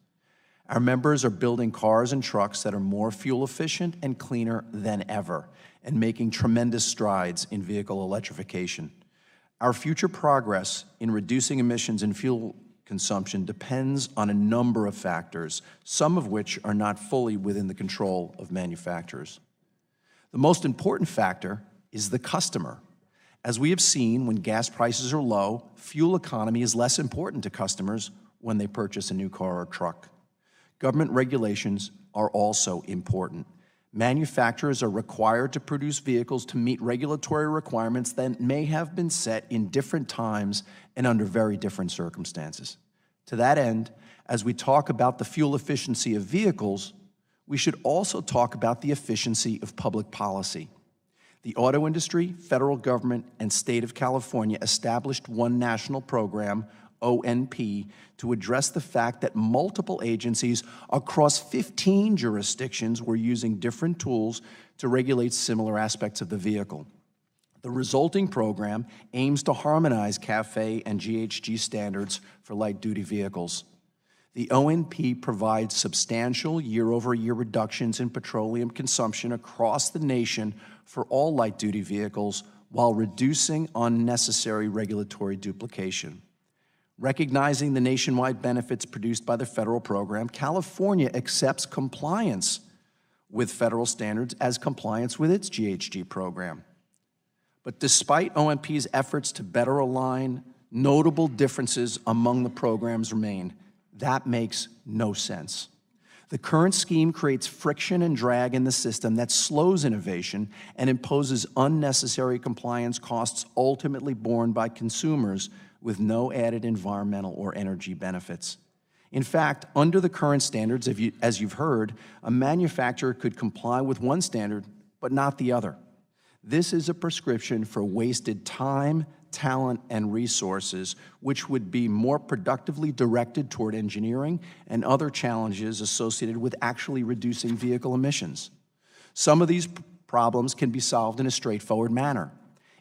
Our members are building cars and trucks that are more fuel efficient and cleaner than ever, and making tremendous strides in vehicle electrification. Our future progress in reducing emissions and fuel consumption depends on a number of factors, some of which are not fully within the control of manufacturers. The most important factor is the customer. As we have seen, when gas prices are low, fuel economy is less important to customers when they purchase a new car or truck. Government regulations are also important. Manufacturers are required to produce vehicles to meet regulatory requirements that may have been set in different times and under very different circumstances. To that end, as we talk about the fuel efficiency of vehicles, we should also talk about the efficiency of public policy. The auto industry, federal government, and state of California established one national program, ONP, to address the fact that multiple agencies across 15 jurisdictions were using different tools to regulate similar aspects of the vehicle. The resulting program aims to harmonize CAFE and GHG standards for light-duty vehicles. The ONP provides substantial year-over-year reductions in petroleum consumption across the nation for all light-duty vehicles while reducing unnecessary regulatory duplication. Recognizing the nationwide benefits produced by the federal program, California accepts compliance with federal standards as compliance with its GHG program. But despite OMP's efforts to better align, notable differences among the programs remain. That makes no sense. The current scheme creates friction and drag in the system that slows innovation and imposes unnecessary compliance costs ultimately borne by consumers with no added environmental or energy benefits. In fact, under the current standards, as you've heard, a manufacturer could comply with one standard but not the other. This is a prescription for wasted time, talent, and resources, which would be more productively directed toward engineering and other challenges associated with actually reducing vehicle emissions. Some of these problems can be solved in a straightforward manner.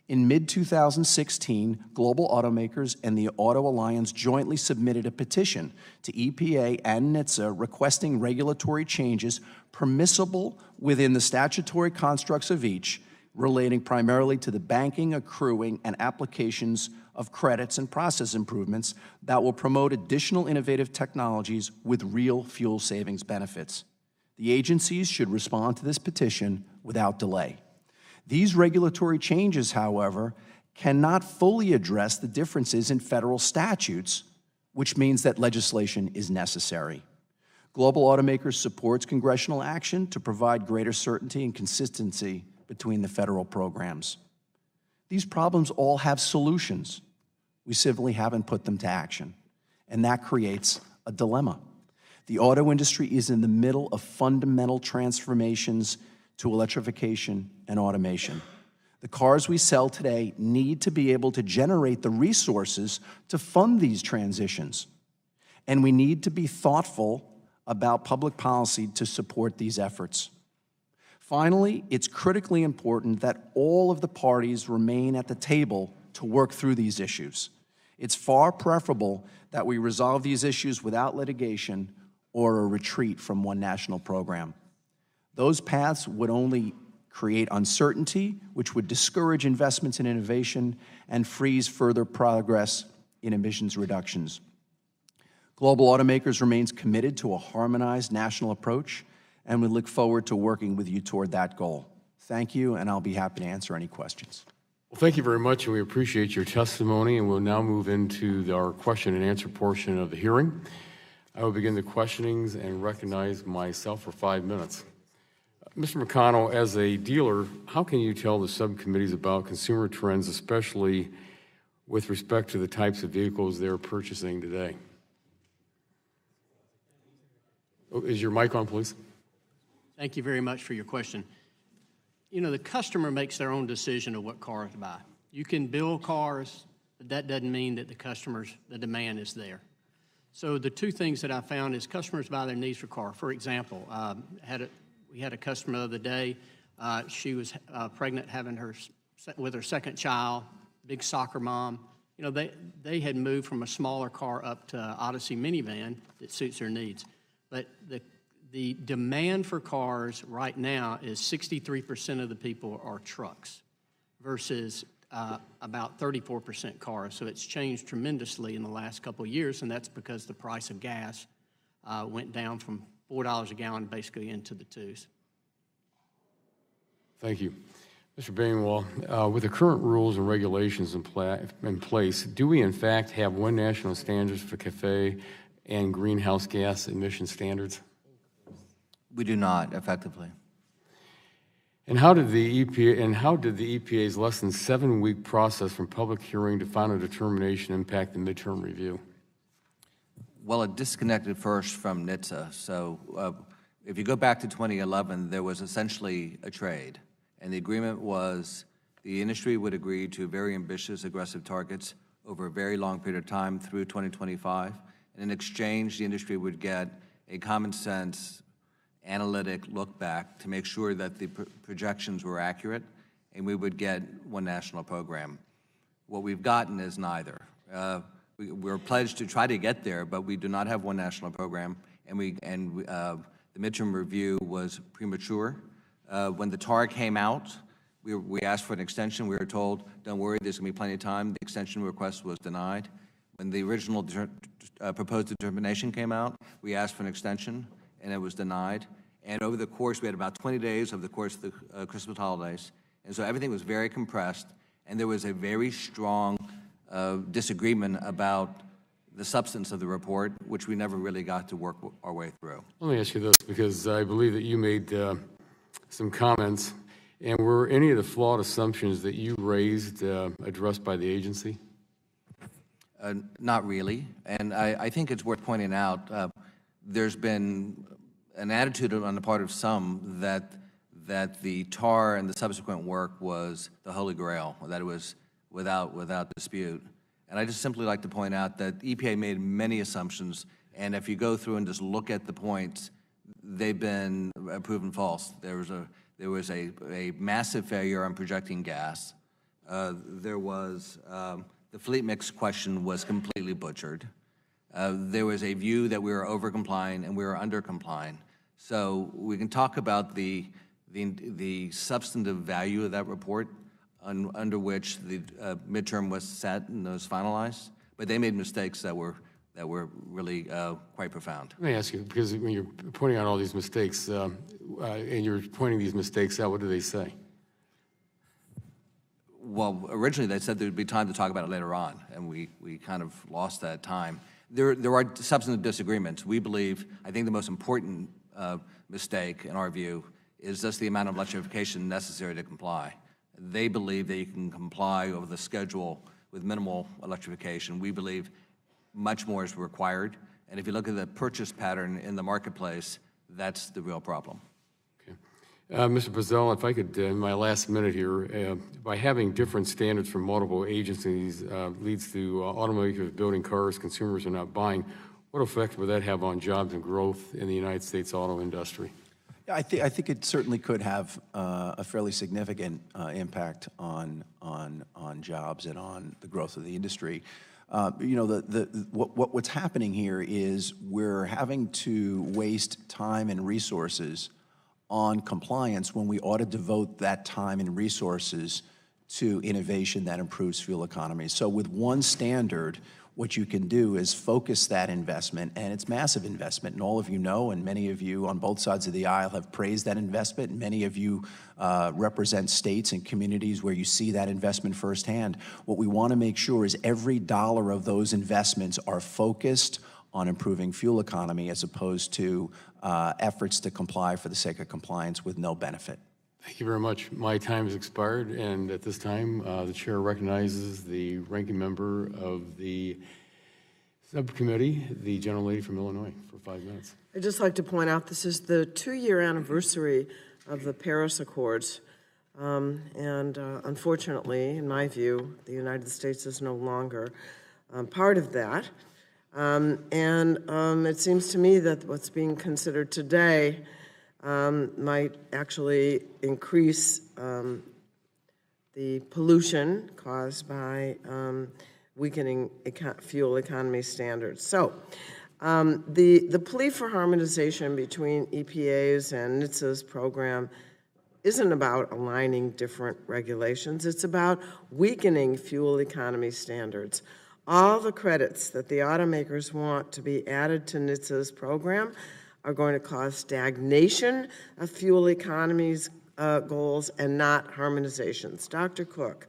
In mid-2016, global automakers and the Auto Alliance jointly submitted a petition to EPA and NHTSA requesting regulatory changes permissible within the statutory constructs of each, relating primarily to the banking, accruing, and applications of credits and process improvements that will promote additional innovative technologies with real fuel savings benefits. The agencies should respond to this petition without delay. These regulatory changes, however, cannot fully address the differences in federal statutes, which means that legislation is necessary. Global Automakers supports congressional action to provide greater certainty and consistency between the federal programs. These problems all have solutions. We simply haven't put them to action, and that creates a dilemma. The auto industry is in the middle of fundamental transformations to electrification and automation. The cars we sell today need to be able to generate the resources to fund these transitions, and we need to be thoughtful about public policy to support these efforts. Finally, it's critically important that all of the parties remain at the table to work through these issues. It's far preferable that we resolve these issues without litigation or a retreat from one national program. Those paths would only create uncertainty, which would discourage investments in innovation and freeze further progress in emissions reductions. Global Automakers remains committed to a harmonized national approach, and we look forward to working with you toward that goal. Thank you, and I'll be happy to answer any questions. Well, thank you very much, and we appreciate your testimony, and we'll now move into our question and answer portion of the hearing. I will begin the questionings and recognize myself for 5 minutes. Mr. McConnell, as a dealer, how can you tell the subcommittees about consumer trends, especially with respect to the types of vehicles they're purchasing today? Oh, is your mic on, please? Thank you very much for your question. You know, the customer makes their own decision of what car to buy. You can build cars, but that doesn't mean that the demand is there. So the two things that I found is customers buy their needs for car. For example, we had a customer the other day. She was pregnant, with her second child, big soccer mom. You know, they had moved from a smaller car up to Odyssey minivan that suits their needs. But the demand for cars right now is 63% of the people are trucks versus about 34% cars. So it's changed tremendously in the last couple of years, and that's because the price of gas went down from $4 a gallon basically into the twos. Thank you. Mr. Bainwell, with the current rules and regulations in place, do we in fact have one national standards for CAFE and greenhouse gas emission standards? We do not, effectively. And how did the EPA's less than 7-week process from public hearing to final determination impact the midterm review? Well, it disconnected first from NHTSA. So if you go back to 2011, there was essentially a trade. And the agreement was the industry would agree to very ambitious, aggressive targets over a very long period of time through 2025. And in exchange, the industry would get a common sense, analytic look back to make sure that the projections were accurate, and we would get one national program. What we've gotten is neither. We're pledged to try to get there, but we do not have one national program, and the midterm review was premature. When the TAR came out, we asked for an extension. We were told, don't worry, there's going to be plenty of time. The extension request was denied. When the original proposed determination came out, we asked for an extension, and it was denied. And over the course, we had about 20 days over the course of the Christmas holidays. And so everything was very compressed, and there was a very strong disagreement about the substance of the report, which we never really got to work our way through. Let me ask you this, because I believe that you made some comments, and were any of the flawed assumptions that you raised addressed by the agency? Not really, and I think it's worth pointing out there's been an attitude on the part of some that the TAR and the subsequent work was the Holy Grail, that it was without dispute. And I just simply like to point out that EPA made many assumptions, and if you go through and just look at the points, they've been proven false. There was a massive failure on projecting gas. There was the fleet mix question was completely butchered. There was a view that we were over-complying and we were under-complying. So we can talk about the substantive value of that report under which the midterm was set and was finalized, but they made mistakes that were really quite profound. Let me ask you, because when you're pointing out all these mistakes, and you're pointing these mistakes out, what do they say? Well, originally they said there'd be time to talk about it later on, and we kind of lost that time. There are substantive disagreements. We believe, I think the most important mistake in our view is just the amount of electrification necessary to comply. They believe that you can comply over the schedule with minimal electrification. We believe much more is required, and if you look at the purchase pattern in the marketplace, that's the real problem. Mr. Brazel, if I could, in my last minute here, by having different standards from multiple agencies leads to automakers building cars consumers are not buying. What effect would that have on jobs and growth in the United States auto industry? Yeah, I think it certainly could have a fairly significant impact on jobs and on the growth of the industry. You know, what's happening here is we're having to waste time and resources on compliance when we ought to devote that time and resources to innovation that improves fuel economy. So with one standard, what you can do is focus that investment, and it's massive investment, and all of you know, and many of you on both sides of the aisle have praised that investment, and many of you represent states and communities where you see that investment firsthand. What we want to make sure is every dollar of those investments are focused on improving fuel economy as opposed to efforts to comply for the sake of compliance with no benefit. Thank you very much. My time has expired, and at this time, the chair recognizes the ranking member of the subcommittee, the gentlelady from Illinois, for 5 minutes. I'd just like to point out this is the 2-year anniversary of the Paris Accords. Unfortunately, in my view, the United States is no longer part of that. It seems to me that what's being considered today might actually increase the pollution caused by weakening fuel economy standards. So the plea for harmonization between EPA's and NHTSA's program isn't about aligning different regulations. It's about weakening fuel economy standards. All the credits that the automakers want to be added to NHTSA's program are going to cause stagnation of fuel economies goals and not harmonizations. Dr. Cook,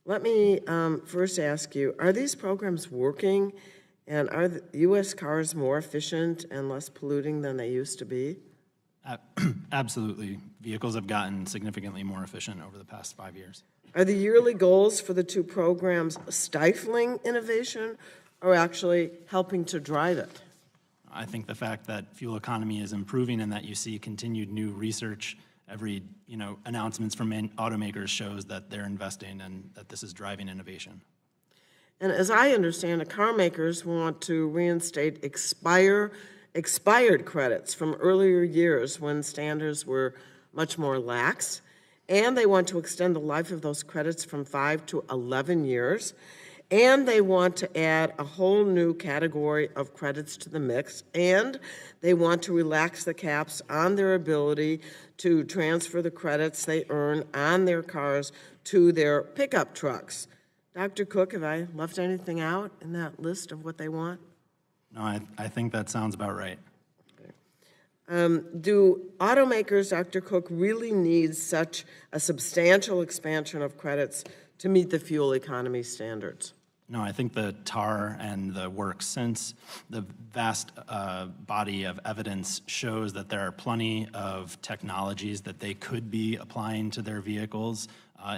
let me first ask you, are these programs working, and are the U.S. cars more efficient and less polluting than they used to be? Absolutely. Vehicles have gotten significantly more efficient over the past 5 years. Are the yearly goals for the two programs stifling innovation or actually helping to drive it? I think the fact that fuel economy is improving and that you see continued new research, every announcements from automakers shows that they're investing and that this is driving innovation. And as I understand it, car makers want to reinstate expired credits from earlier years when standards were much more lax, and they want to extend the life of those credits from 5 to 11 years, and they want to add a whole new category of credits to the mix, and they want to relax the caps on their ability to transfer the credits they earn on their cars to their pickup trucks. Dr. Cook, have I left anything out in that list of what they want? No, I think that sounds about right. Do automakers, Dr. Cook, really need such a substantial expansion of credits to meet the fuel economy standards? No, I think the TAR and the work since, the vast body of evidence shows that there are plenty of technologies that they could be applying to their vehicles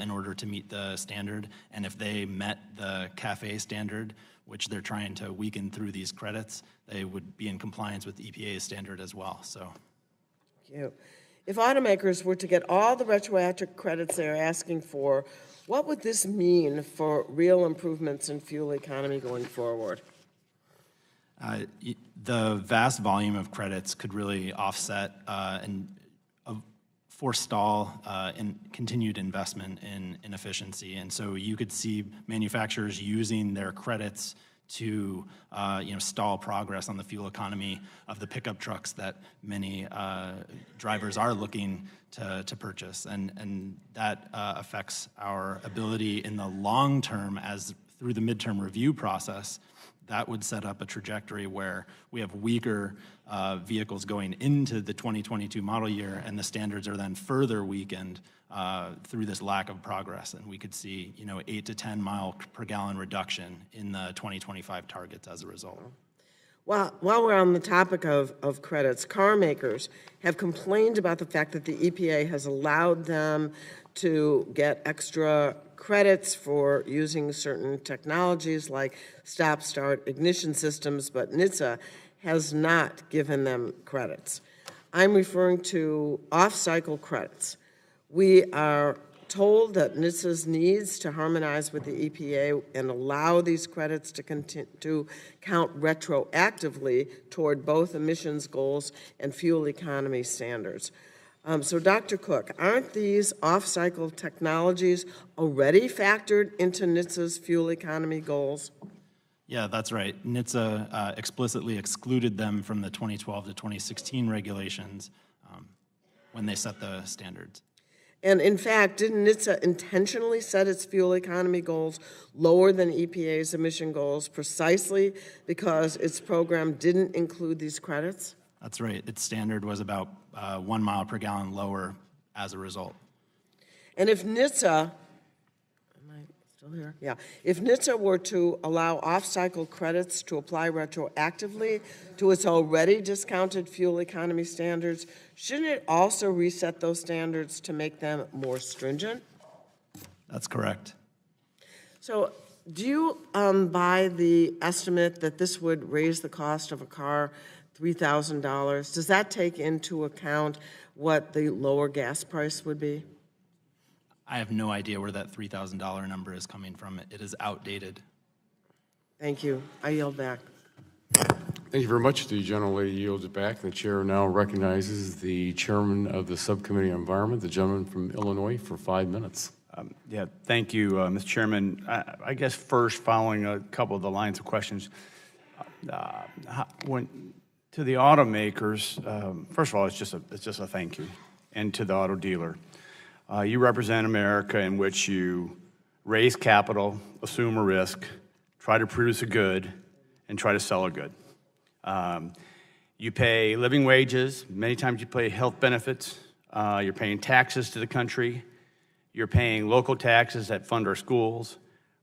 in order to meet the standard. And if they met the CAFE standard, which they're trying to weaken through these credits, they would be in compliance with the EPA's standard as well. So, Thank you. If automakers were to get all the retroactive credits they're asking for, what would this mean for real improvements in fuel economy going forward? The vast volume of credits could really offset and forestall continued investment in efficiency. And so you could see manufacturers using their credits to stall progress on the fuel economy of the pickup trucks that many drivers are looking to purchase. And that affects our ability in the long term, as through the midterm review process, that would set up a trajectory where we have weaker vehicles going into the 2022 model year, and the standards are then further weakened through this lack of progress. And we could see 8 to 10 mile per gallon reduction in the 2025 targets as a result. While we're on the topic of credits, car makers have complained about the fact that the EPA has allowed them to get extra credits for using certain technologies like stop-start ignition systems, but NHTSA has not given them credits. I'm referring to off-cycle credits. We are told that NHTSA needs to harmonize with the EPA and allow these credits to count retroactively toward both emissions goals and fuel economy standards. So, Dr. Cook, aren't these off-cycle technologies already factored into NHTSA's fuel economy goals? Yeah, that's right. NHTSA explicitly excluded them from the 2012 to 2016 regulations when they set the standards. And in fact, didn't NHTSA intentionally set its fuel economy goals lower than EPA's emission goals precisely because its program didn't include these credits? That's right. Its standard was about 1 mile per gallon lower as a result. And if NHTSA, am I still here? Yeah. If NHTSA were to allow off-cycle credits to apply retroactively to its already discounted fuel economy standards, shouldn't it also reset those standards to make them more stringent? That's correct. So do you buy the estimate that this would raise the cost of a car $3,000? Does that take into account what the lower gas price would be? I have no idea where that $3,000 number is coming from. It is outdated. Thank you. I yield back. Thank you very much. The gentlelady yields it back. The chair now recognizes the chairman of the Subcommittee on Environment, the gentleman from Illinois, for 5 minutes. Thank you, Mr. Chairman. I guess first, following a couple of the lines of questions, to the automakers, first of all, it's just a thank you, and to the auto dealer. You represent America in which you raise capital, assume a risk, try to produce a good, and try to sell a good. You pay living wages. Many times you pay health benefits. You're paying taxes to the country. You're paying local taxes that fund our schools,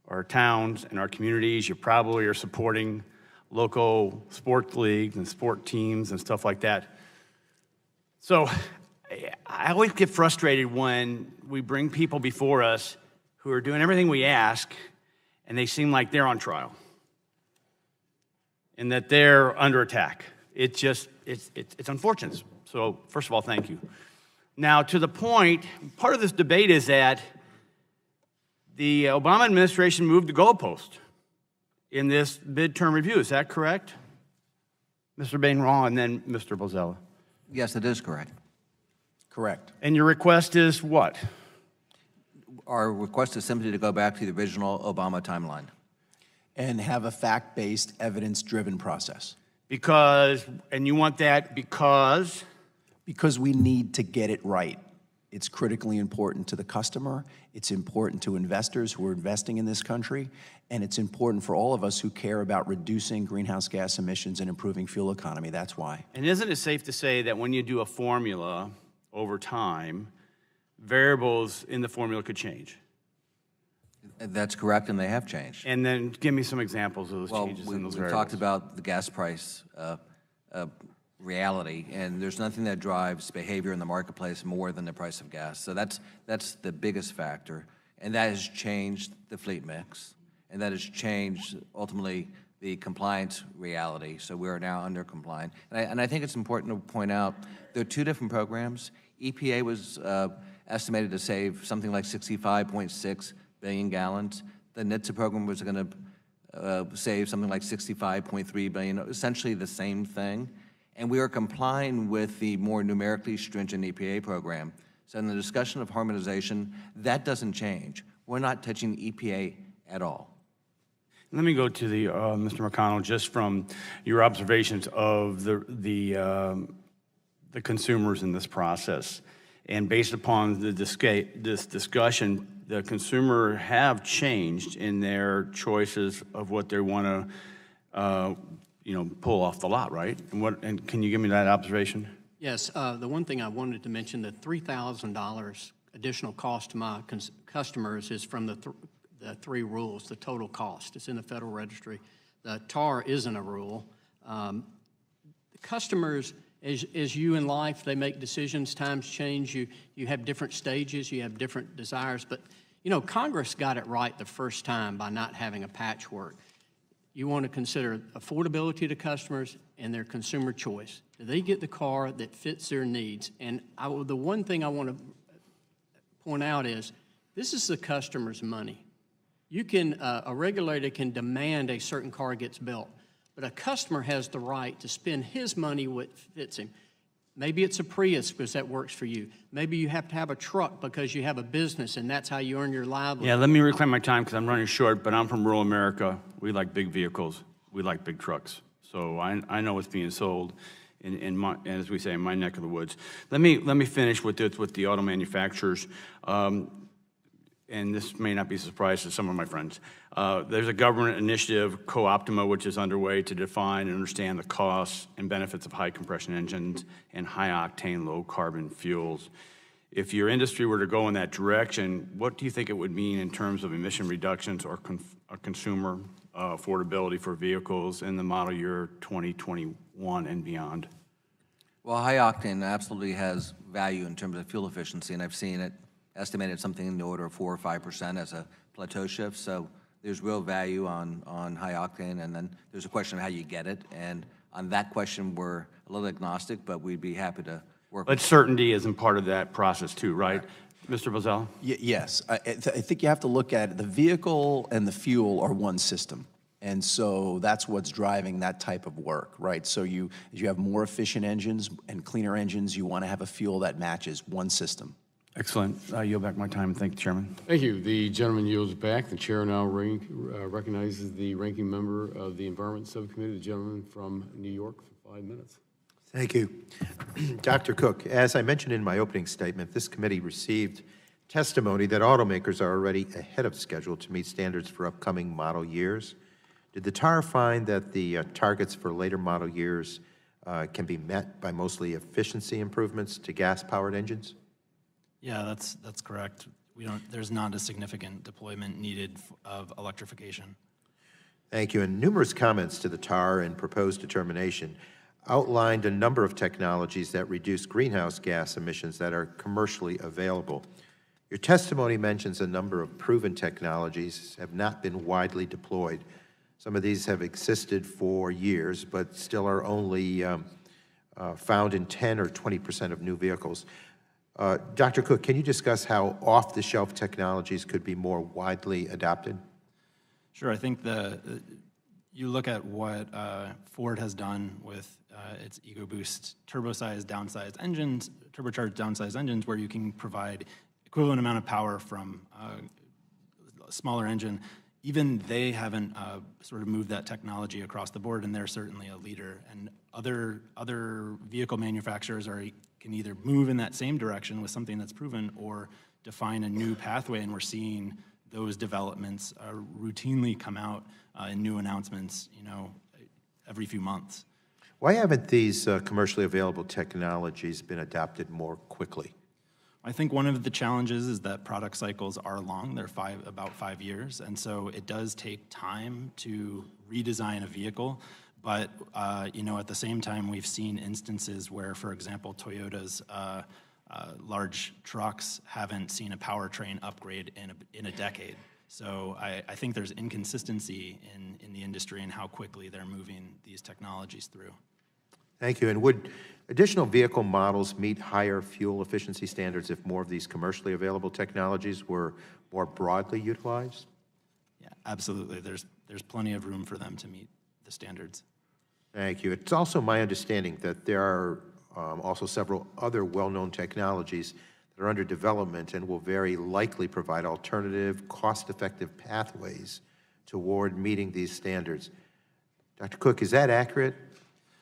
our towns, and our communities. You probably are supporting local sports leagues and sport teams and stuff like that. So I always get frustrated when we bring people before us who are doing everything we ask, and they seem like they're on trial and that they're under attack. It's unfortunate. So first of all, thank you. Now, to the point, part of this debate is that the Obama administration moved the goalpost in this midterm review. Is that correct? Mr. Bain-Raw and then Mr. Bozella. Yes, it is correct. Correct. And your request is what? Our request is simply to go back to the original Obama timeline. And have a fact-based, evidence-driven process. Because, and you want that because? Because we need to get it right. It's critically important to the customer, it's important to investors who are investing in this country, and it's important for all of us who care about reducing greenhouse gas emissions and improving fuel economy. That's why. And isn't it safe to say that when you do a formula over time, variables in the formula could change? That's correct, and they have changed. And then give me some examples of those changes in those we've variables. talked about the gas price reality, and there's nothing that drives behavior in the marketplace more than the price of gas. So that's the biggest factor, and that has changed the fleet mix, and that has changed ultimately the compliance reality. So we are now under compliant, and I think it's important to point out there are two different programs. EPA was estimated to save something like 65.6 billion gallons. The NHTSA program was going to save something like 65.3 billion, essentially the same thing. And we are complying with the more numerically stringent EPA program. So in the discussion of harmonization, that doesn't change. We're not touching EPA at all. Let me go to the Mr. McConnell, just from your observations of the consumers in this process. And based upon this discussion, the consumer have changed in their choices of what they want to, pull off the lot, right? And can you give me that observation? Yes, the one thing I wanted to mention, the $3,000 additional cost to my customers is from the three rules, the total cost. It's in the Federal Registry. The TAR isn't a rule. The customers, as you in life, they make decisions, times change, you have different stages, you have different desires, but Congress got it right the first time by not having a patchwork. You want to consider affordability to customers and their consumer choice. Do they get the car that fits their needs? And the one thing I want to point out is this is the customer's money. You can, a regulator can demand a certain car gets built, but a customer has the right to spend his money what fits him. Maybe it's a Prius because that works for you. Maybe you have to have a truck because you have a business and that's how you earn your livelihood. Yeah, let me reclaim my time because I'm running short, but I'm from rural America. We like big vehicles. We like big trucks. So I know what's being sold in my, as we say, in my neck of the woods. Let me finish with this, with the auto manufacturers. And this may not be a surprise to some of my friends. There's a government initiative, Co-Optima, which is underway to define and understand the costs and benefits of high compression engines and high octane, low carbon fuels. If your industry were to go in that direction, what do you think it would mean in terms of emission reductions or consumer affordability for vehicles in the model year 2021 and beyond? Well, high octane absolutely has value in terms of fuel efficiency, and I've seen it estimated something in the order of 4 or 5% as a plateau shift. So there's real value on high octane, and then there's a question of how you get it. And on that question, we're a little agnostic, but we'd be happy to work. But certainty isn't part of that process too, right? Mr. Bozell? Yes, I think you have to look at it. The vehicle and the fuel are one system. And so that's what's driving that type of work, right? So as you have more efficient engines and cleaner engines, you want to have a fuel that matches one system. Excellent. I yield back my time. Thank you, Chairman. Thank you. The gentleman yields back. The chair now recognizes the ranking member of the Environment Subcommittee, the gentleman from New York, for 5 minutes. Thank you. Dr. Cook, as I mentioned in my opening statement, this committee received testimony that automakers are already ahead of schedule to meet standards for upcoming model years. Did the TAR find that the targets for later model years can be met by mostly efficiency improvements to gas-powered engines? Yeah, that's correct. There's not a significant deployment needed of electrification. Thank you. And numerous comments to the TAR and proposed determination outlined a number of technologies that reduce greenhouse gas emissions that are commercially available. Your testimony mentions a number of proven technologies have not been widely deployed. Some of these have existed for years, but still are only found in 10 or 20% of new vehicles. Dr. Cook, can you discuss how off-the-shelf technologies could be more widely adopted? Sure. I think you look at what Ford has done with its EcoBoost turbocharged downsized engines, where you can provide equivalent amount of power from a smaller engine. Even they haven't sort of moved that technology across the board, and they're certainly a leader. And other vehicle manufacturers can either move in that same direction with something that's proven or define a new pathway, and we're seeing those developments routinely come out in new announcements, every few months. Why haven't these commercially available technologies been adopted more quickly? I think one of the challenges is that product cycles are long. They're about 5 years, and so it does take time to redesign a vehicle. But at the same time, we've seen instances where, for example, Toyota's large trucks haven't seen a powertrain upgrade in a decade. So I think there's inconsistency in the industry and how quickly they're moving these technologies through. Thank you. And would additional vehicle models meet higher fuel efficiency standards if more of these commercially available technologies were more broadly utilized? Yeah, absolutely. There's plenty of room for them to meet the standards. Thank you. It's also my understanding that there are also several other well-known technologies that are under development and will very likely provide alternative, cost-effective pathways toward meeting these standards. Dr. Cook, is that accurate?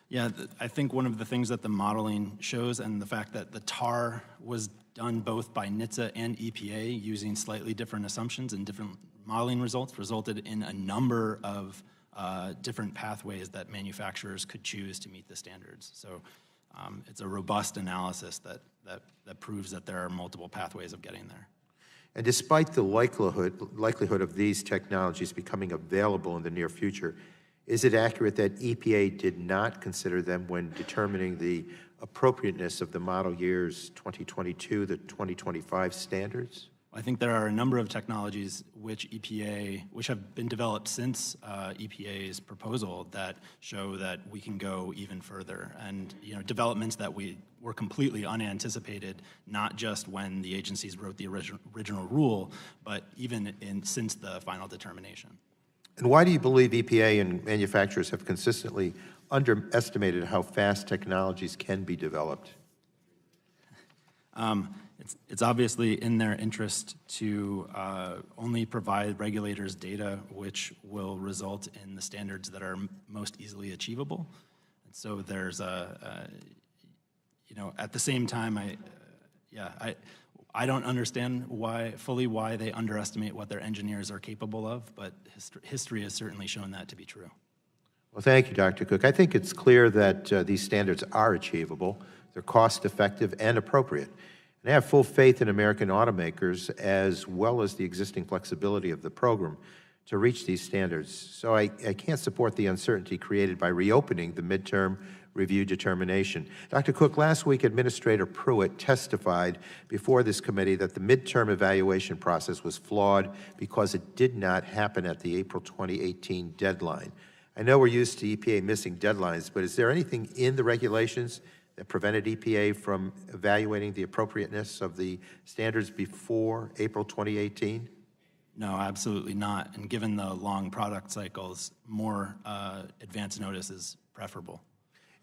Yeah, I think one of the things that the modeling shows, and the fact that the TAR was done both by NHTSA and EPA using slightly different assumptions and different modeling results, resulted in a number of different pathways that manufacturers could choose to meet the standards. So it's a robust analysis that proves that there are multiple pathways of getting there. And despite the likelihood of these technologies becoming available in the near future, is it accurate that EPA did not consider them when determining the appropriateness of the model years 2022 to 2025 standards? I think there are a number of technologies which have been developed since EPA's proposal that show that we can go even further, and developments that were completely unanticipated, not just when the agencies wrote the original rule, but even since the final determination. And why do you believe EPA and manufacturers have consistently underestimated how fast technologies can be developed? It's obviously in their interest to only provide regulators data which will result in the standards that are most easily achievable. And so there's at the same time, I don't understand fully why they underestimate what their engineers are capable of, but history has certainly shown that to be true. Well, thank you, Dr. Cook. I think it's clear that these standards are achievable, they're cost-effective and appropriate. And I have full faith in American automakers as well as the existing flexibility of the program to reach these standards. So I can't support the uncertainty created by reopening the midterm review determination. Dr. Cook, last week Administrator Pruitt testified before this committee that the midterm evaluation process was flawed because it did not happen at the April 2018 deadline. I know we're used to EPA missing deadlines, but is there anything in the regulations that prevented EPA from evaluating the appropriateness of the standards before April 2018? No, absolutely not. And given the long product cycles, more advance notice is preferable.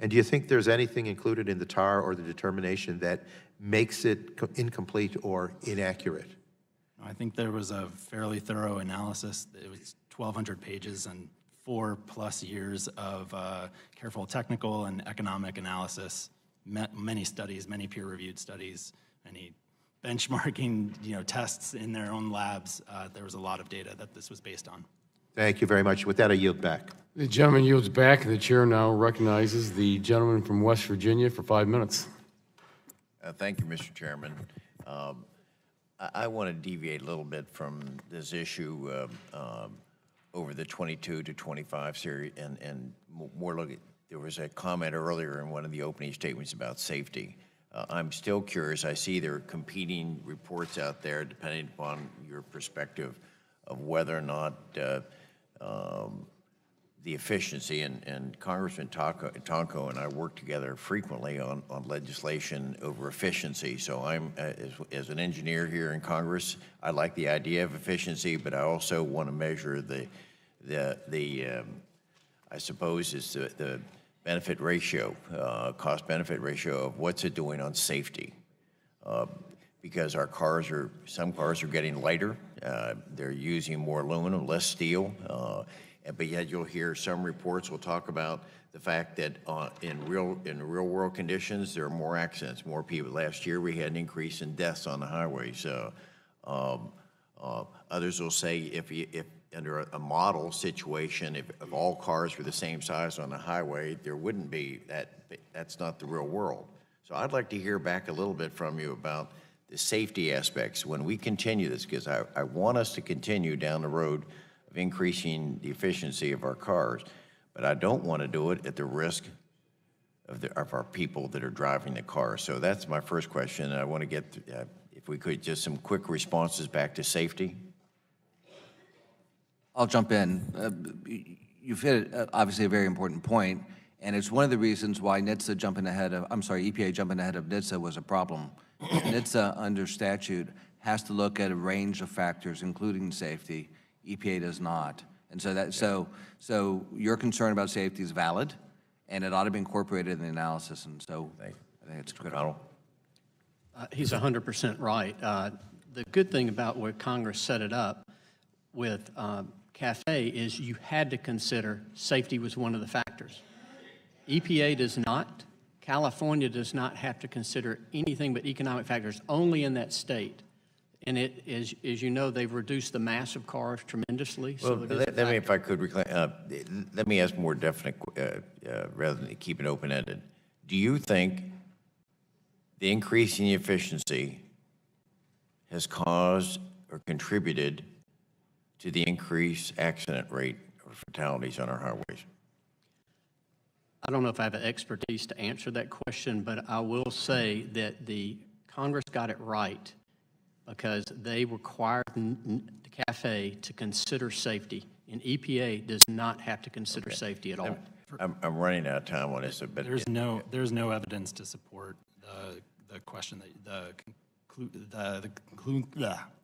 And do you think there's anything included in the TAR or the determination that makes it incomplete or inaccurate? I think there was a fairly thorough analysis. It was 1,200 pages and 4+ years of careful technical and economic analysis, many studies, many peer-reviewed studies, many benchmarking tests in their own labs. There was a lot of data that this was based on. Thank you very much. With that, I yield back. The gentleman yields back, and the chair now recognizes the gentleman from West Virginia for 5 minutes. Thank you, Mr. Chairman. I want to deviate a little bit from this issue over the 22 to 25 series and more look at, there was a comment earlier in one of the opening statements about safety. I'm still curious. I see there are competing reports out there, depending upon your perspective, of whether or not the efficiency, and Congressman Tonko and I work together frequently on legislation over efficiency. So I'm, as an engineer here in Congress, I like the idea of efficiency, but I also want to measure I suppose it's the benefit ratio, cost-benefit ratio of what's it doing on safety. Because some cars are getting lighter, they're using more aluminum, less steel, but yet you'll hear some reports will talk about the fact that in real world conditions, there are more accidents, more people. Last year we had an increase in deaths on the highway. So others will say if under a model situation, if all cars were the same size on the highway, there wouldn't be that. That's not the real world. So I'd like to hear back a little bit from you about the safety aspects when we continue this, because I want us to continue down the road of increasing the efficiency of our cars, but I don't want to do it at the risk of our people that are driving the car. So that's my first question, and I want to get, if we could, just some quick responses back to safety. I'll jump in. You've hit obviously a very important point, and it's one of the reasons why EPA jumping ahead of NHTSA was a problem. NHTSA under statute has to look at a range of factors, including safety. EPA does not. And so so your concern about safety is valid, and it ought to be incorporated in the analysis. And so I think it's critical. He's 100% right. The good thing about where Congress set it up with CAFE is you had to consider safety was one of the factors. EPA does not. California does not have to consider anything but economic factors only in that state. And it is, as you know, they've reduced the mass of cars tremendously. Well, let me, if I could, let me ask more definite, rather than keep it open-ended. Do you think the increase in the efficiency has caused or contributed to the increased accident rate or fatalities on our highways? I don't know if I have the expertise to answer that question, but I will say that the Congress got it right because they required the CAFE to consider safety, and EPA does not have to consider safety at all. I'm running out of time on this. But there's no evidence to support the question that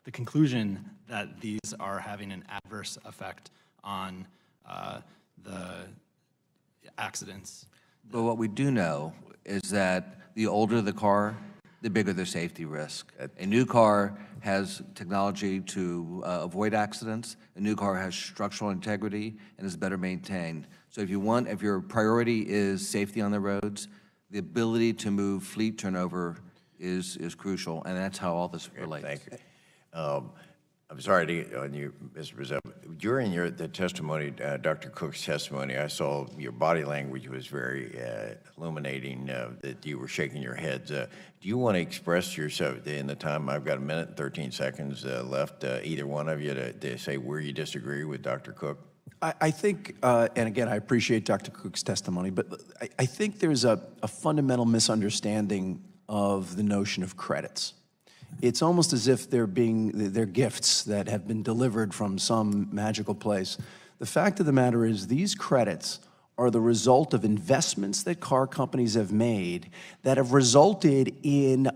the conclusion that these are having an adverse effect on the accidents. But what we do know is that the older the car, the bigger the safety risk. A new car has technology to avoid accidents. A new car has structural integrity and is better maintained. So if your priority is safety on the roads, the ability to move fleet turnover is crucial, and that's how all this relates. Thank you. I'm sorry to get on you, Mr. Brazil. During the testimony, Dr. Cook's testimony, I saw your body language was very illuminating, that you were shaking your heads. Do you want to express yourself in the time, I've got a minute and 13 seconds left, either one of you to say where you disagree with Dr. Cook? I think, and again, I appreciate Dr. Cook's testimony, but I think there's a fundamental misunderstanding of the notion of credits. It's almost as if they're gifts that have been delivered from some magical place. The fact of the matter is these credits are the result of investments that car companies have made that have resulted in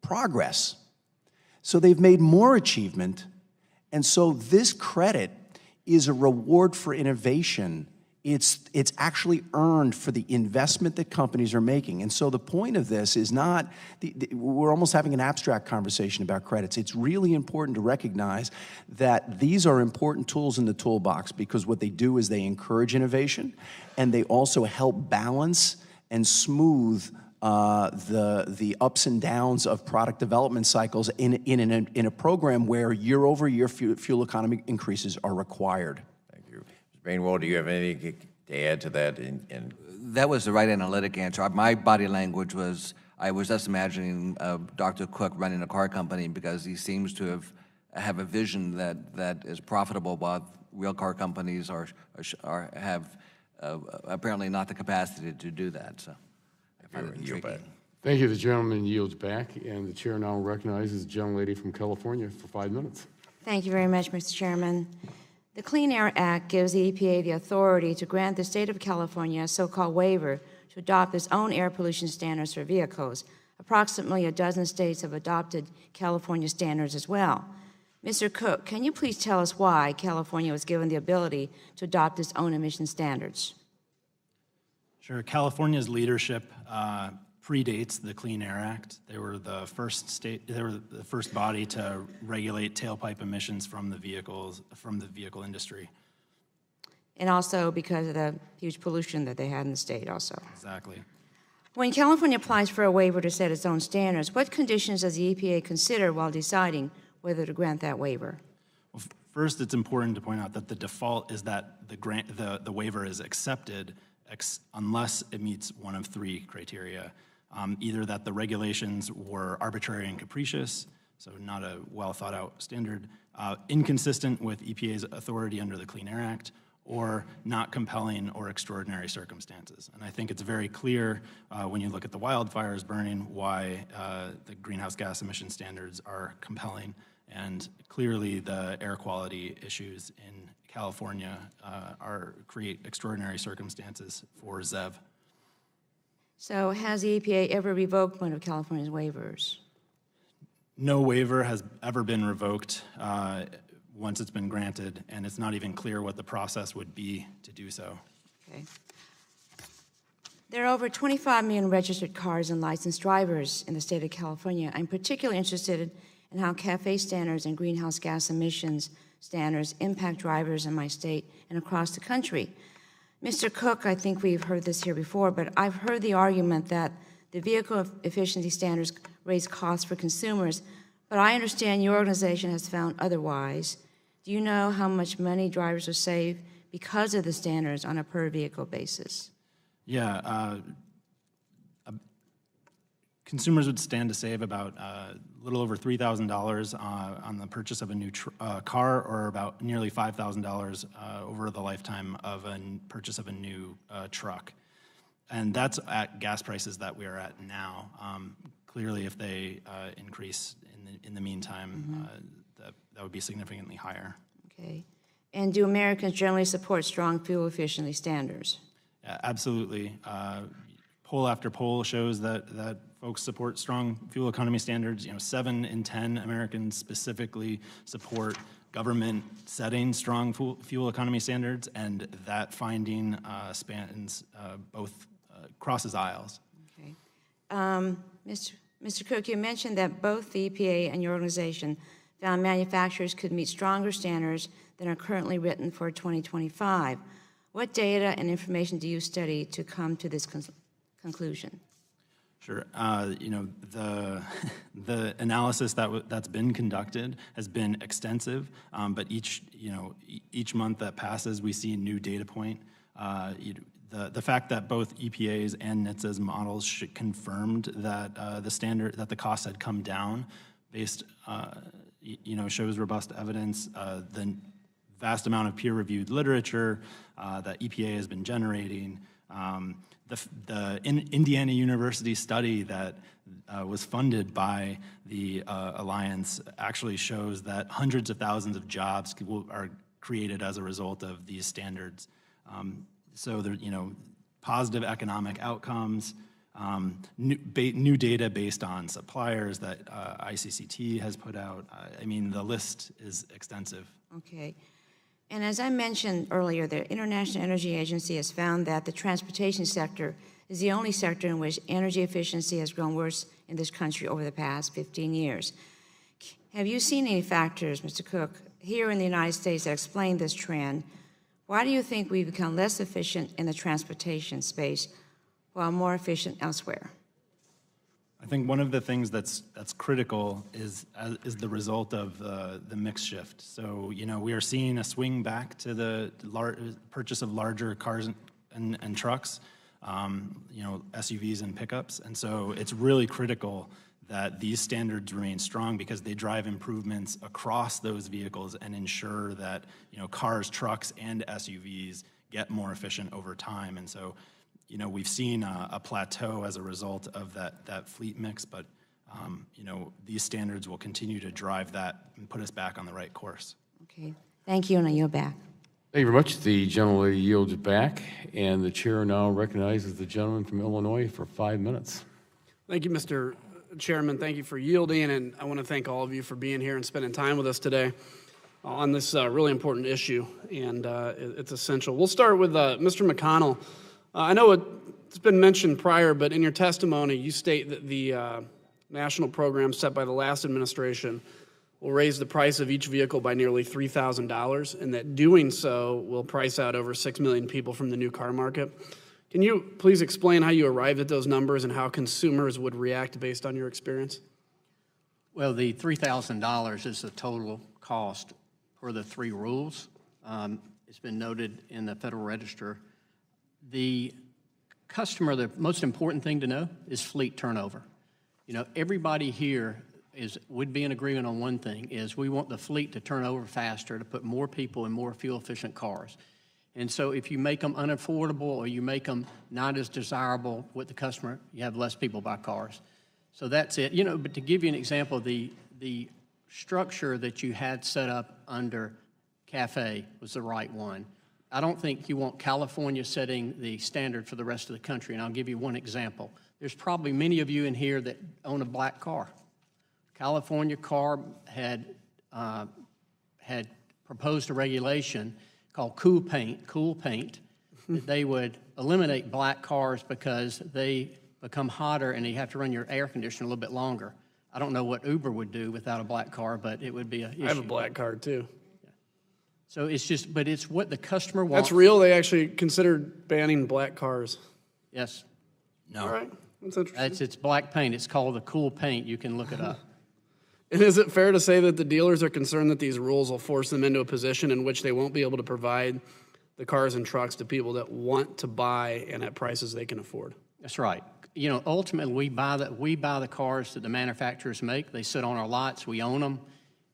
progress. So they've made more achievement, and so this credit is a reward for innovation. It's actually earned for the investment that companies are making. And so the point of this is not, we're almost having an abstract conversation about credits. It's really important to recognize that these are important tools in the toolbox because what they do is they encourage innovation and they also help balance and smooth the ups and downs of product development cycles in a program where year-over-year fuel economy increases are required. Thank you. Mr. Bainwell, do you have anything to add to that? That was the right analytic answer. My body language was, I was just imagining Dr. Cook running a car company because he seems to have a vision that is profitable, while real car companies have apparently not the capacity to do that. So I find it intriguing. Thank you. The gentleman yields back, and the chair now recognizes the gentlelady from California for 5 minutes. Thank you very much, Mr. Chairman. The Clean Air Act gives the EPA the authority to grant the state of California a so-called waiver to adopt its own air pollution standards for vehicles. Approximately a dozen states have adopted California standards as well. Mr. Cook, can you please tell us why California was given the ability to adopt its own emission standards? Sure. California's leadership predates the Clean Air Act. They were the first state. They were the first body to regulate tailpipe emissions from the vehicle industry. And also because of the huge pollution that they had in the state also. Exactly. When California applies for a waiver to set its own standards, what conditions does the EPA consider while deciding whether to grant that waiver? Well, first, it's important to point out that the default is that the waiver is accepted unless it meets one of three criteria. Either that the regulations were arbitrary and capricious, so not a well-thought-out standard, inconsistent with EPA's authority under the Clean Air Act, or not compelling or extraordinary circumstances. And I think it's very clear when you look at the wildfires burning why the greenhouse gas emission standards are compelling, and clearly the air quality issues in California create extraordinary circumstances for ZEV. So has the EPA ever revoked one of California's waivers? No waiver has ever been revoked once it's been granted, and it's not even clear what the process would be to do so. Okay. There are over 25 million registered cars and licensed drivers in the state of California. I'm particularly interested in how CAFE standards and greenhouse gas emissions standards impact drivers in my state and across the country. Mr. Cook, I think we've heard this here before, but I've heard the argument that the vehicle efficiency standards raise costs for consumers, but I understand your organization has found otherwise. Do you know how much money drivers will save because of the standards on a per-vehicle basis? Yeah, consumers would stand to save about a little over $3,000 on the purchase of a new car, or about nearly $5,000 over the lifetime of a purchase of a new truck. And that's at gas prices that we are at now. Clearly, if they increase in the meantime, that would be significantly higher. Okay. And do Americans generally support strong fuel efficiency standards? Yeah, absolutely. Poll after poll shows that folks support strong fuel economy standards. 7 in 10 Americans specifically support government setting strong fuel economy standards, and that finding spans both crosses aisles. Okay. Mr. Cook, you mentioned that both the EPA and your organization found manufacturers could meet stronger standards than are currently written for 2025. What data and information do you study to come to this conclusion? Sure. The analysis that's been conducted has been extensive, but each month that passes, we see a new data point. The fact that both EPA's and NHTSA's models confirmed that the costs had come down, shows robust evidence. The vast amount of peer-reviewed literature that EPA has been generating. The Indiana University study that was funded by the Alliance actually shows that hundreds of thousands of jobs are created as a result of these standards. So there, positive economic outcomes, new data based on suppliers that ICCT has put out. The list is extensive. Okay. And as I mentioned earlier, the International Energy Agency has found that the transportation sector is the only sector in which energy efficiency has grown worse in this country over the past 15 years. Have you seen any factors, Mr. Cook, here in the United States that explain this trend? Why do you think we've become less efficient in the transportation space while more efficient elsewhere? I think one of the things that's critical is the result of the mix shift. So, we are seeing a swing back to the purchase of larger cars and trucks, SUVs and pickups. And so it's really critical that these standards remain strong because they drive improvements across those vehicles and ensure that, cars, trucks, and SUVs get more efficient over time. And so, we've seen a plateau as a result of that fleet mix, but, these standards will continue to drive that and put us back on the right course. Okay, thank you, and I yield back. Thank you very much. The gentleman yields back, and the chair now recognizes the gentleman from Illinois for 5 minutes. Thank you, Mr. Chairman. Thank you for yielding, and I want to thank all of you for being here and spending time with us today on this really important issue, and it's essential. We'll start with Mr. McConnell. I know it's been mentioned prior, but in your testimony, you state that the national program set by the last administration will raise the price of each vehicle by nearly $3,000, and that doing so will price out over 6 million people from the new car market. Can you please explain how you arrived at those numbers and how consumers would react based on your experience? Well, the $3,000 is the total cost for the three rules. It's been noted in the Federal Register. The customer, the most important thing to know is fleet turnover. Everybody here would be in agreement on one thing, is we want the fleet to turn over faster, to put more people in more fuel-efficient cars. And so if you make them unaffordable or you make them not as desirable with the customer, you have less people buy cars. So that's it. But to give you an example, the structure that you had set up under CAFE was the right one. I don't think you want California setting the standard for the rest of the country, and I'll give you one example. There's probably many of you in here that own a black car. California CARB had proposed a regulation called cool paint, that they would eliminate black cars because they become hotter and you have to run your air conditioner a little bit longer. I don't know what Uber would do without a black car, but it would be an issue. I have a black car too. So but it's what the customer wants. That's real? They actually considered banning black cars? Yes. No. All right, that's interesting. It's black paint. It's called the cool paint. You can look it up. And is it fair to say that the dealers are concerned that these rules will force them into a position in which they won't be able to provide the cars and trucks to people that want to buy and at prices they can afford? That's right. Ultimately, we buy the cars that the manufacturers make. They sit on our lots. We own them.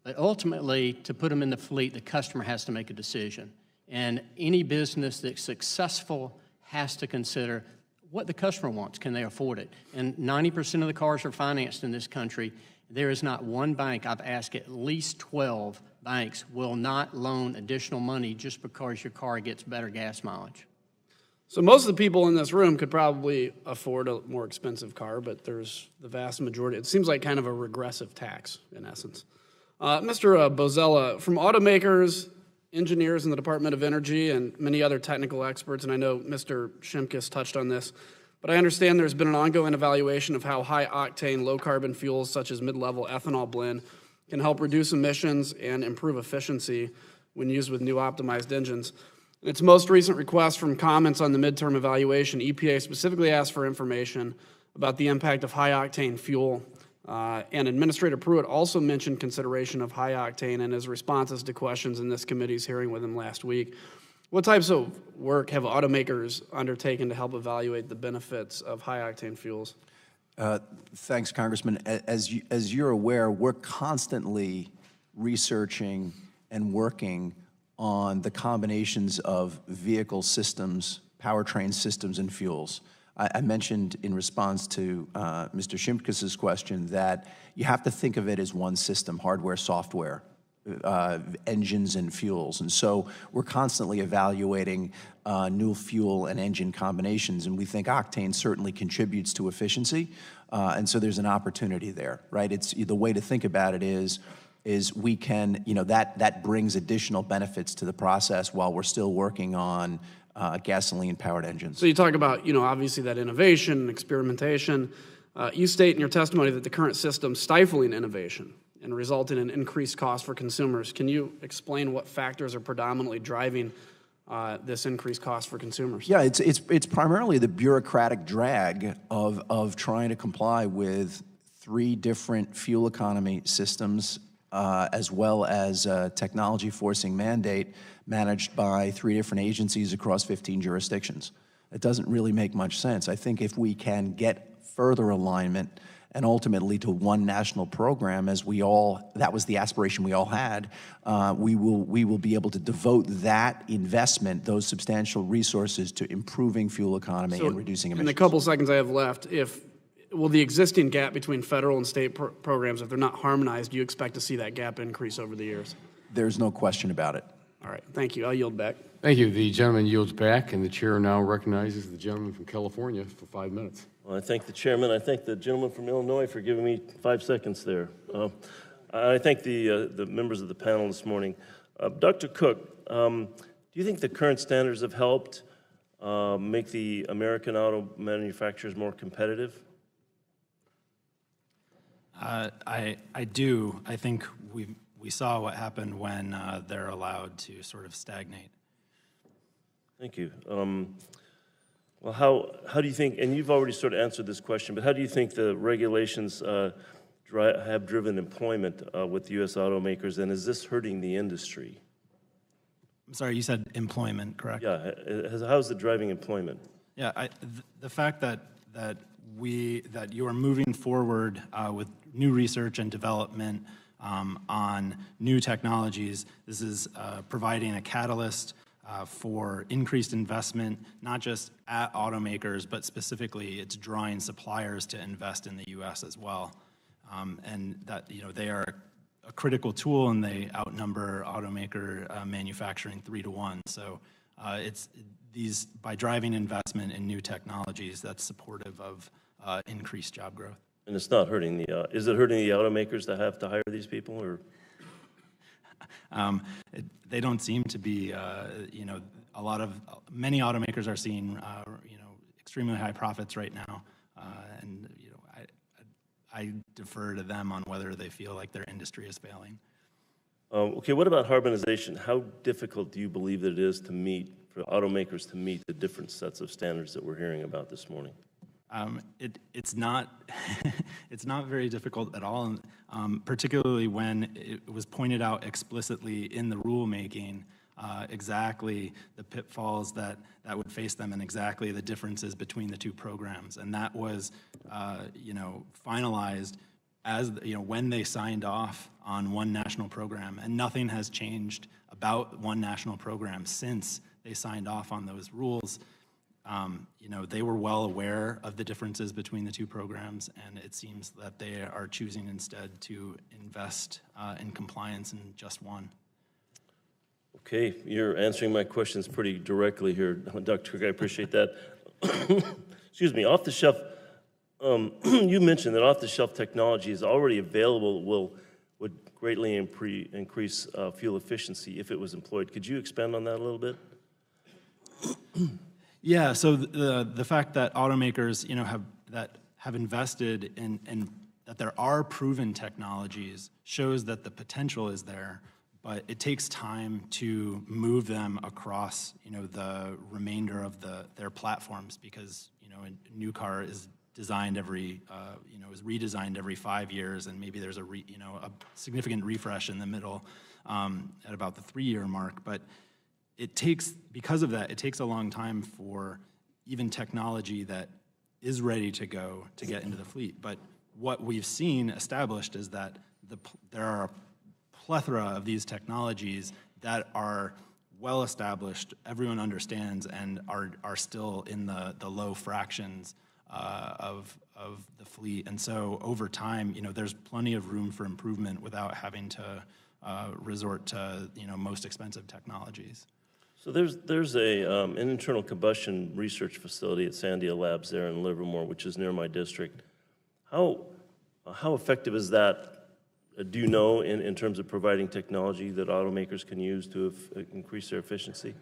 But ultimately, to put them in the fleet, the customer has to make a decision. And any business that's successful has to consider what the customer wants. Can they afford it? And 90% of the cars are financed in this country. There is not one bank, I've asked at least 12 banks, will not loan additional money just because your car gets better gas mileage. So most of the people in this room could probably afford a more expensive car, but there's the vast majority. It seems like kind of a regressive tax, in essence. Mr. Bozella, from automakers, engineers in the Department of Energy, and many other technical experts, and I know Mr. Shimkus touched on this, but I understand there's been an ongoing evaluation of how high-octane, low-carbon fuels such as mid-level ethanol blend can help reduce emissions and improve efficiency when used with new optimized engines. In its most recent request from comments on the midterm evaluation, EPA specifically asked for information about the impact of high-octane fuel, and Administrator Pruitt also mentioned consideration of high-octane in his responses to questions in this committee's hearing with him last week. What types of work have automakers undertaken to help evaluate the benefits of high-octane fuels? Thanks, Congressman. As you're aware, we're constantly researching and working on the combinations of vehicle systems, powertrain systems, and fuels. I mentioned in response to Mr. Shimkus's question that you have to think of it as one system, hardware, software, engines and fuels. And so we're constantly evaluating new fuel and engine combinations, and we think octane certainly contributes to efficiency, and so there's an opportunity there, right? It's the way to think about it is we can, that brings additional benefits to the process while we're still working on gasoline-powered engines. So you talk about, obviously that innovation, experimentation. You state in your testimony that the current system's stifling innovation and resulting in increased costs for consumers. Can you explain what factors are predominantly driving this increased cost for consumers? Yeah, it's primarily the bureaucratic drag of trying to comply with 3 different fuel economy systems, as well as a technology forcing mandate managed by 3 different agencies across 15 jurisdictions. It doesn't really make much sense. I think if we can get further alignment and ultimately to one national program, as that was the aspiration we all had, we will be able to devote that investment, those substantial resources, to improving fuel economy and reducing emissions. In the couple seconds I have left, will the existing gap between federal and state programs, if they're not harmonized, do you expect to see that gap increase over the years? There's no question about it. All right, thank you. I'll yield back. Thank you. The gentleman yields back, and the chair now recognizes the gentleman from California for 5 minutes. Well, I thank the chairman. I thank the gentleman from Illinois for giving me 5 seconds there. I thank the members of the panel this morning. Dr. Cook, do you think the current standards have helped make the American auto manufacturers more competitive? I do. I think we saw what happened when they're allowed to sort of stagnate. Thank you. Well, how do you think, and you've already sort of answered this question, but how do you think the regulations have driven employment with U.S. automakers, and is this hurting the industry? I'm sorry, you said employment, correct? Yeah, how's it driving employment? Yeah, the fact that you are moving forward with new research and development on new technologies, this is providing a catalyst for increased investment, not just at automakers, but specifically it's drawing suppliers to invest in the U.S. as well. And that, they are a critical tool and they outnumber automaker manufacturing 3 to 1. So by driving investment in new technologies, that's supportive of increased job growth. And it's not hurting is it hurting the automakers that have to hire these people, or? They don't seem to be, many automakers are seeing, extremely high profits right now. And, I defer to them on whether they feel like their industry is failing. Okay, what about harmonization? How difficult do you believe that it is for automakers to meet the different sets of standards that we're hearing about this morning? It's not it's not very difficult at all, particularly when it was pointed out explicitly in the rulemaking exactly the pitfalls that would face them and exactly the differences between the 2 programs, and that was finalized as when they signed off on one national program, and nothing has changed about one national program since they signed off on those rules. They were well aware of the differences between the 2 programs, and it seems that they are choosing instead to invest in compliance in just one. Okay, you're answering my questions pretty directly here, Dr. Cook. I appreciate that. Excuse me, off-the-shelf, you mentioned that off-the-shelf technology is already available, would greatly increase fuel efficiency if it was employed. Could you expand on that a little bit? Yeah, so the fact that automakers, have invested in that there are proven technologies shows that the potential is there, but it takes time to move them across, the remainder of their platforms, because, a new car is designed is redesigned every 5 years, and maybe there's a significant refresh in the middle at about the 3-year mark, but because of that, it takes a long time for even technology that is ready to go to get into the fleet. But what we've seen established is that there are a plethora of these technologies that are well established, everyone understands, and are still in the low fractions of the fleet. And so over time, there's plenty of room for improvement without having to resort to most expensive technologies. So there's an internal combustion research facility at Sandia Labs there in Livermore, which is near my district. How effective is that, do you know, in terms of providing technology that automakers can use to increase their efficiency?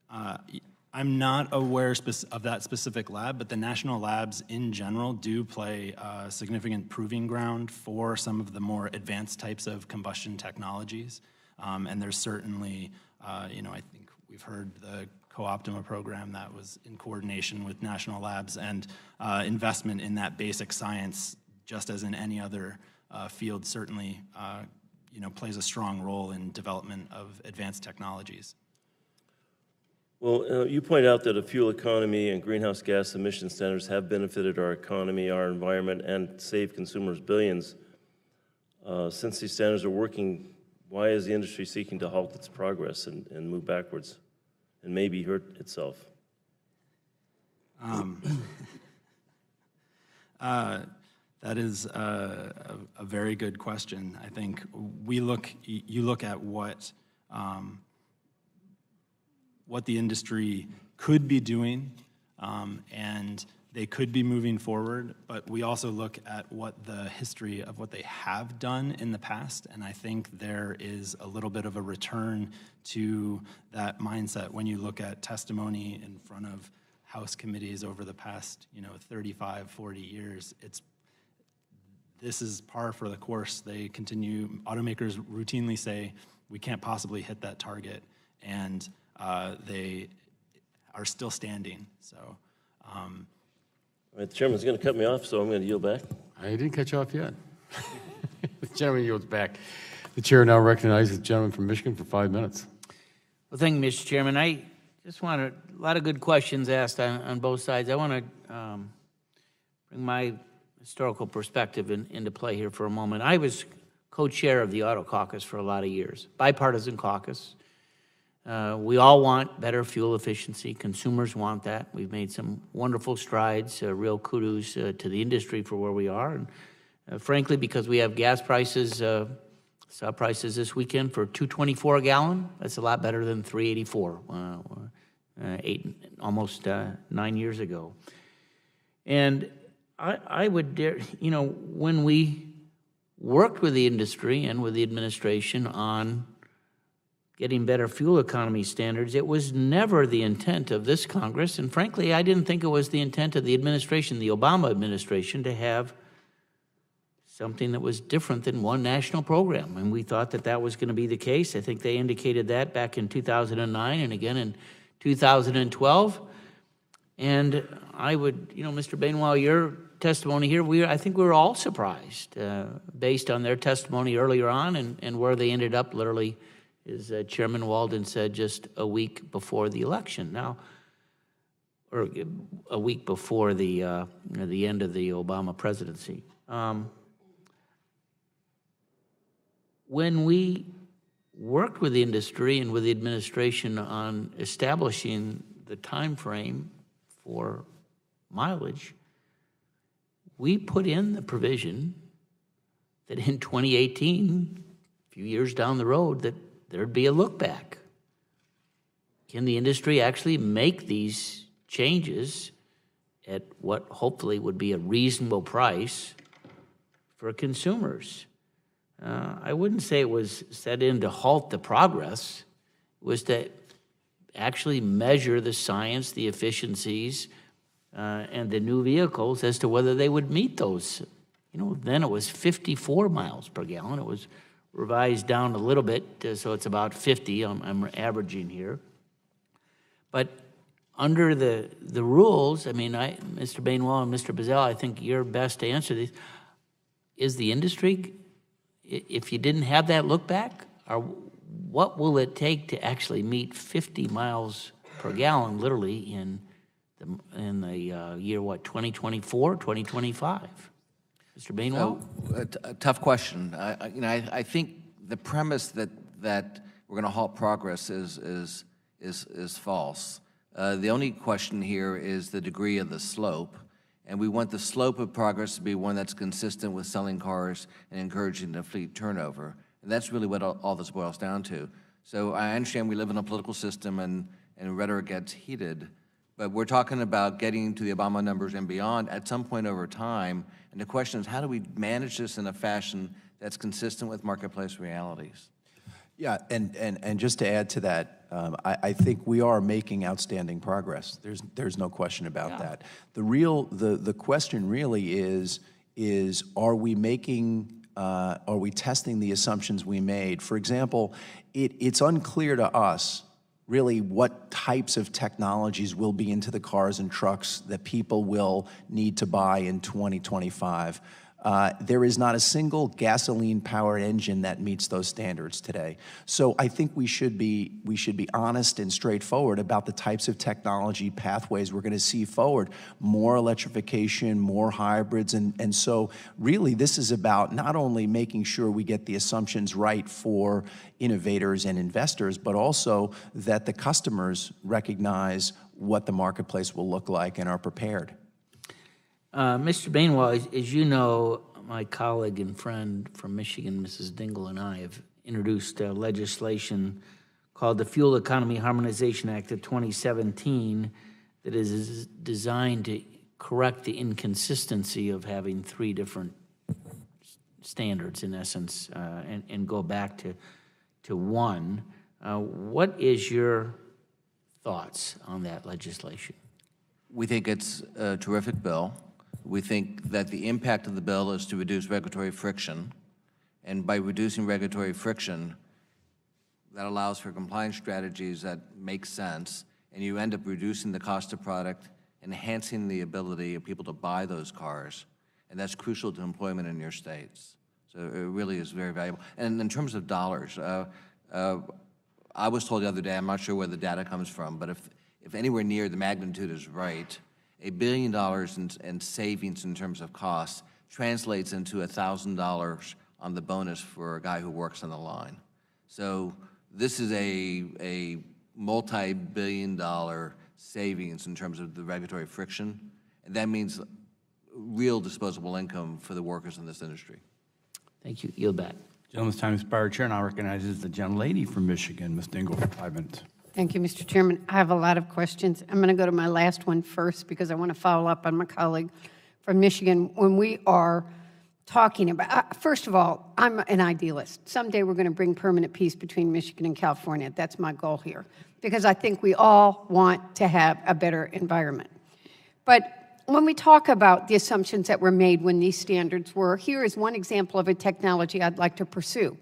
I'm not aware of that specific lab, but the national labs in general do play a significant proving ground for some of the more advanced types of combustion technologies. And there's certainly, I think we've heard the Co-Optima program that was in coordination with national labs, and investment in that basic science, just as in any other field, certainly plays a strong role in development of advanced technologies. Well, you point out that a fuel economy and greenhouse gas emission standards have benefited our economy, our environment, and saved consumers billions. Since these standards are working, why is the industry seeking to halt its progress and move backwards and maybe hurt itself? That is a very good question. I think you look at what the industry could be doing, and they could be moving forward, but we also look at what the history of what they have done in the past, and I think there is a little bit of a return to that mindset when you look at testimony in front of House committees over the past 35, 40 years. This is par for the course. They continue, automakers routinely say, we can't possibly hit that target, and they are still standing. So, all right, the chairman's going to cut me off, so I'm going to yield back. I didn't cut you off yet. The gentleman yields back. The chair now recognizes the gentleman from Michigan for 5 minutes. Well, thank you, Mr. Chairman. I just want a lot of good questions asked on both sides. I want to bring my historical perspective into play here for a moment. I was co-chair of the Auto Caucus for a lot of years, bipartisan caucus. We all want better fuel efficiency. Consumers want that. We've made some wonderful strides. Real kudos to the industry for where we are. And frankly, because we have gas prices, saw prices this weekend for $2.24 a gallon. That's a lot better than $3.84, almost 9 years ago. And I would dare, when we worked with the industry and with the administration on getting better fuel economy standards, it was never the intent of this Congress, and frankly, I didn't think it was the intent of the administration, the Obama administration, to have something that was different than one national program. And we thought that that was going to be the case. I think they indicated that back in 2009 and again in 2012. And I would, Mr. Bainwell, your testimony here, I think we were all surprised based on their testimony earlier on and where they ended up literally, as Chairman Walden said, just a week before the election. Now, or a week before the end of the Obama presidency. When we worked with the industry and with the administration on establishing the time frame for mileage, we put in the provision that in 2018, a few years down the road, that there'd be a look back. Can the industry actually make these changes at what hopefully would be a reasonable price for consumers? I wouldn't say it was set in to halt the progress. It was to actually measure the science, the efficiencies, and the new vehicles as to whether they would meet those. Then it was 54 miles per gallon. It was revised down a little bit, so it's about 50. I'm averaging here. But under the rules, Mr. Bainwell and Mr. Bazell, I think you're best to answer these. Is the industry, if you didn't have that look back, what will it take to actually meet 50 miles per gallon, literally in the year 2024, 2025? Mr. Bainwell? A tough question. I think the premise that we're going to halt progress is false. The only question here is the degree of the slope, and we want the slope of progress to be one that's consistent with selling cars and encouraging the fleet turnover. And that's really what all this boils down to. So I understand we live in a political system and rhetoric gets heated, but we're talking about getting to the Obama numbers and beyond at some point over time. And the question is, how do we manage this in a fashion that's consistent with marketplace realities? Yeah, and just to add to that, I think we are making outstanding progress. There's no question about that. The question really is are we testing the assumptions we made? For example, it's unclear to us really what types of technologies will be into the cars and trucks that people will need to buy in 2025. There is not a single gasoline-powered engine that meets those standards today. So I think we should be honest and straightforward about the types of technology pathways we're going to see forward. More electrification, more hybrids, and so really this is about not only making sure we get the assumptions right for innovators and investors, but also that the customers recognize what the marketplace will look like and are prepared. Mr. Bainwell, as you know, my colleague and friend from Michigan, Mrs. Dingle, and I have introduced legislation called the Fuel Economy Harmonization Act of 2017 that is designed to correct the inconsistency of having three different standards, in essence, and go back to one. What is your thoughts on that legislation? We think it's a terrific bill. We think that the impact of the bill is to reduce regulatory friction, and by reducing regulatory friction, that allows for compliance strategies that make sense, and you end up reducing the cost of product, enhancing the ability of people to buy those cars, and that's crucial to employment in your states. So it really is very valuable. And in terms of dollars, I was told the other day, I'm not sure where the data comes from, but if anywhere near the magnitude is right, $1 billion in savings in terms of costs translates into $1,000 on the bonus for a guy who works on the line. So this is a multi-billion-dollar savings in terms of the regulatory friction, and that means real disposable income for the workers in this industry. Thank you. Yield back. Gentleman's time expired. Chair now recognizes the gentlelady from Michigan, Ms. Dingle, for 5 minutes. Thank you, Mr. Chairman. I have a lot of questions. I'm going to go to my last one first because I want to follow up on my colleague from Michigan. When we are talking about, first of all, I'm an idealist. Someday we're going to bring permanent peace between Michigan and California. That's my goal here because I think we all want to have a better environment. But when we talk about the assumptions that were made when these standards were, here is one example of a technology I'd like to pursue.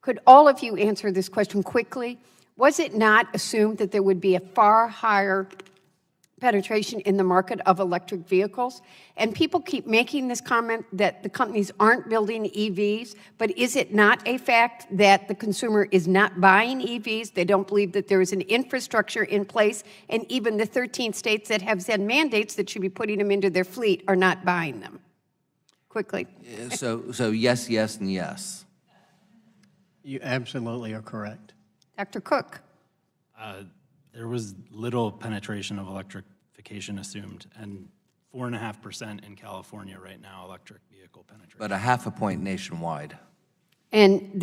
Could all of you answer this question quickly? Was it not assumed that there would be a far higher penetration in the market of electric vehicles? And people keep making this comment that the companies aren't building EVs, but is it not a fact that the consumer is not buying EVs? They don't believe that there is an infrastructure in place, and even the 13 states that have said mandates that should be putting them into their fleet are not buying them. Quickly. So yes, yes, and yes. You absolutely are correct. Dr. Cook. There was little penetration of electrification assumed, and 4.5% in California right now, electric vehicle penetration. But a 0.5 point nationwide. And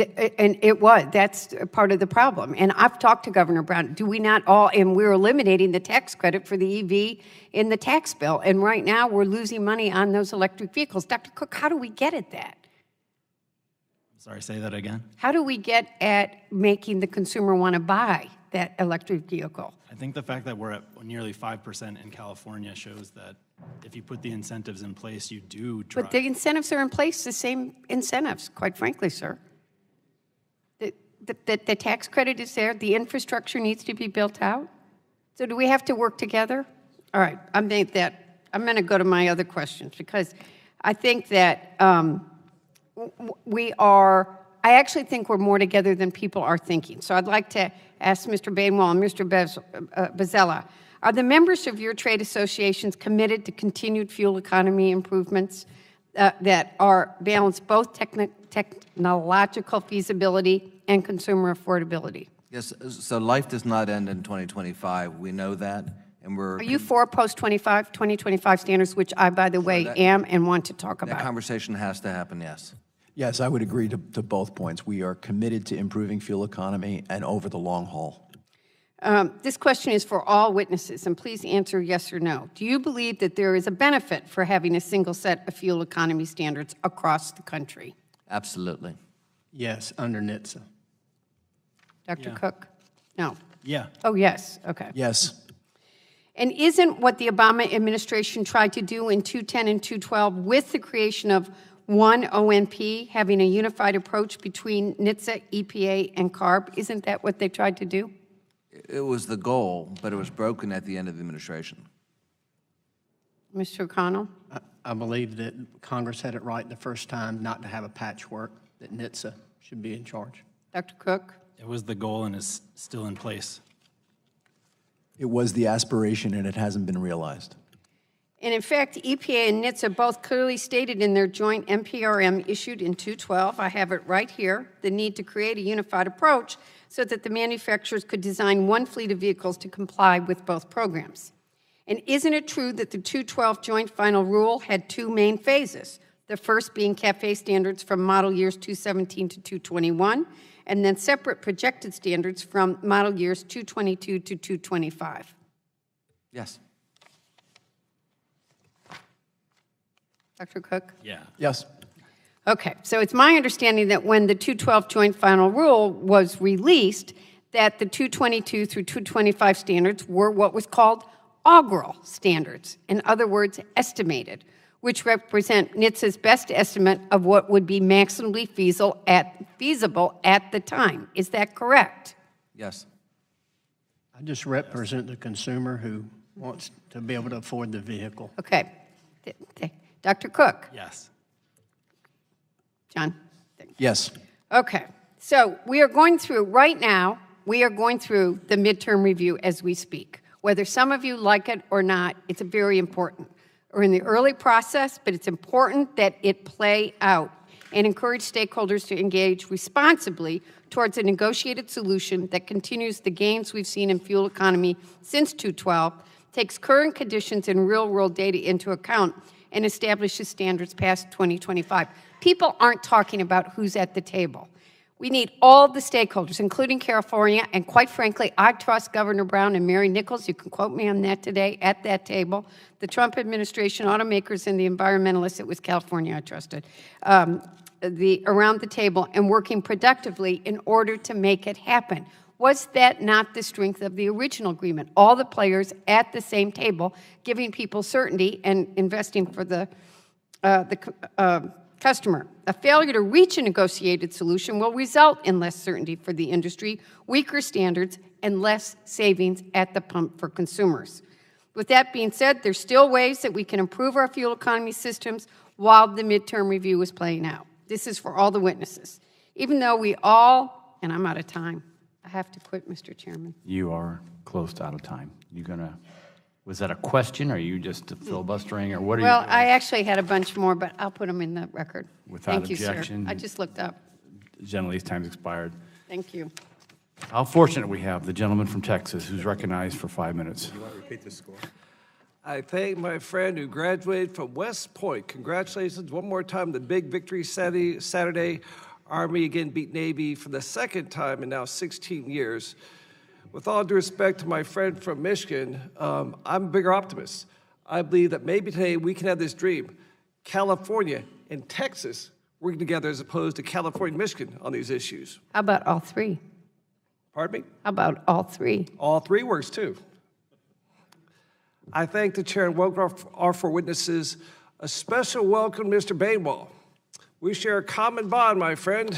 that's part of the problem. And I've talked to Governor Brown. Do we not all, and we're eliminating the tax credit for the EV in the tax bill. And right now we're losing money on those electric vehicles. Dr. Cook, how do we get at that? Sorry, say that again? How do we get at making the consumer want to buy that electric vehicle? I think the fact that we're at nearly 5% in California shows that if you put the incentives in place, you do drive. But the incentives are in place, the same incentives, quite frankly, sir. The tax credit is there. The infrastructure needs to be built out. So do we have to work together? All right, I'm going to go to my other questions because I think that I actually think we're more together than people are thinking. So I'd like to ask Mr. Bainwell and Mr. Bozzella, are the members of your trade associations committed to continued fuel economy improvements that are balance both technological feasibility and consumer affordability? Yes, so life does not end in 2025. We know that, and we're... Are you for post-2025 standards, which I, by the way, am and want to talk about? That conversation has to happen, yes. Yes, I would agree to both points. We are committed to improving fuel economy and over the long haul. This question is for all witnesses, and please answer yes or no. Do you believe that there is a benefit for having a single set of fuel economy standards across the country? Absolutely. Yes, under NHTSA. Dr. Cook? No. Yeah. Oh, yes. Okay. Yes. And isn't what the Obama administration tried to do in 210 and 212 with the creation of one OMP, having a unified approach between NHTSA, EPA, and CARB, isn't that what they tried to do? It was the goal, but it was broken at the end of the administration. Mr. O'Connell? I believe that Congress had it right the first time not to have a patchwork, that NHTSA should be in charge. Dr. Cook? It was the goal and is still in place. It was the aspiration, and it hasn't been realized. And in fact, EPA and NHTSA both clearly stated in their joint NPRM issued in 2012, I have it right here, the need to create a unified approach so that the manufacturers could design one fleet of vehicles to comply with both programs. And isn't it true that the 2012 joint final rule had two main phases, the first being CAFE standards from model years 217 to 221, and then separate projected standards from model years 222 to 225? Yes. Dr. Cook? Yeah. Yes. Okay, so it's my understanding that when the 212 joint final rule was released, that the 222 through 225 standards were what was called augural standards, in other words, estimated, which represent NHTSA's best estimate of what would be maximally feasible at the time. Is that correct? Yes. I just represent the consumer who wants to be able to afford the vehicle. Okay. Dr. Cook? Yes. John? Yes. Okay, so we are going through, right now, we are going through the midterm review as we speak. Whether some of you like it or not, it's very important. We're in the early process, but it's important that it play out and encourage stakeholders to engage responsibly towards a negotiated solution that continues the gains we've seen in fuel economy since 2012, takes current conditions and real-world data into account, and establishes standards past 2025. People aren't talking about who's at the table. We need all the stakeholders, including California, and quite frankly, I trust Governor Brown and Mary Nichols, you can quote me on that today, at that table, the Trump administration, automakers, and the environmentalists, it was California I trusted, around the table and working productively in order to make it happen. Was that not the strength of the original agreement? All the players at the same table, giving people certainty and investing for the customer. A failure to reach a negotiated solution will result in less certainty for the industry, weaker standards, and less savings at the pump for consumers. With that being said, there's still ways that we can improve our fuel economy systems while the midterm review is playing out. This is for all the witnesses. Even though we all, and I'm out of time, I have to quit, Mr. Chairman. You are close to out of time. You gonna, was that a question, or are you just filibustering, or what are you? Well, I actually had a bunch more, but I'll put them in the record. Without Thank you, objection. sir. I just looked up. Generally, his time's expired. Thank you. How fortunate we have the gentleman from Texas who's recognized for 5 minutes. You want to repeat the score? I thank my friend who graduated from West Point. Congratulations one more time, the big victory Saturday. Army again beat Navy for the second time in now 16 years. With all due respect to my friend from Michigan, I'm a bigger optimist. I believe that maybe today we can have this dream. California and Texas working together as opposed to California and Michigan on these issues. How about all three? Pardon me? How about all three? All three works too. I thank the chair and welcome our four witnesses. A special welcome, Mr. Bainwall. We share a common bond, my friend.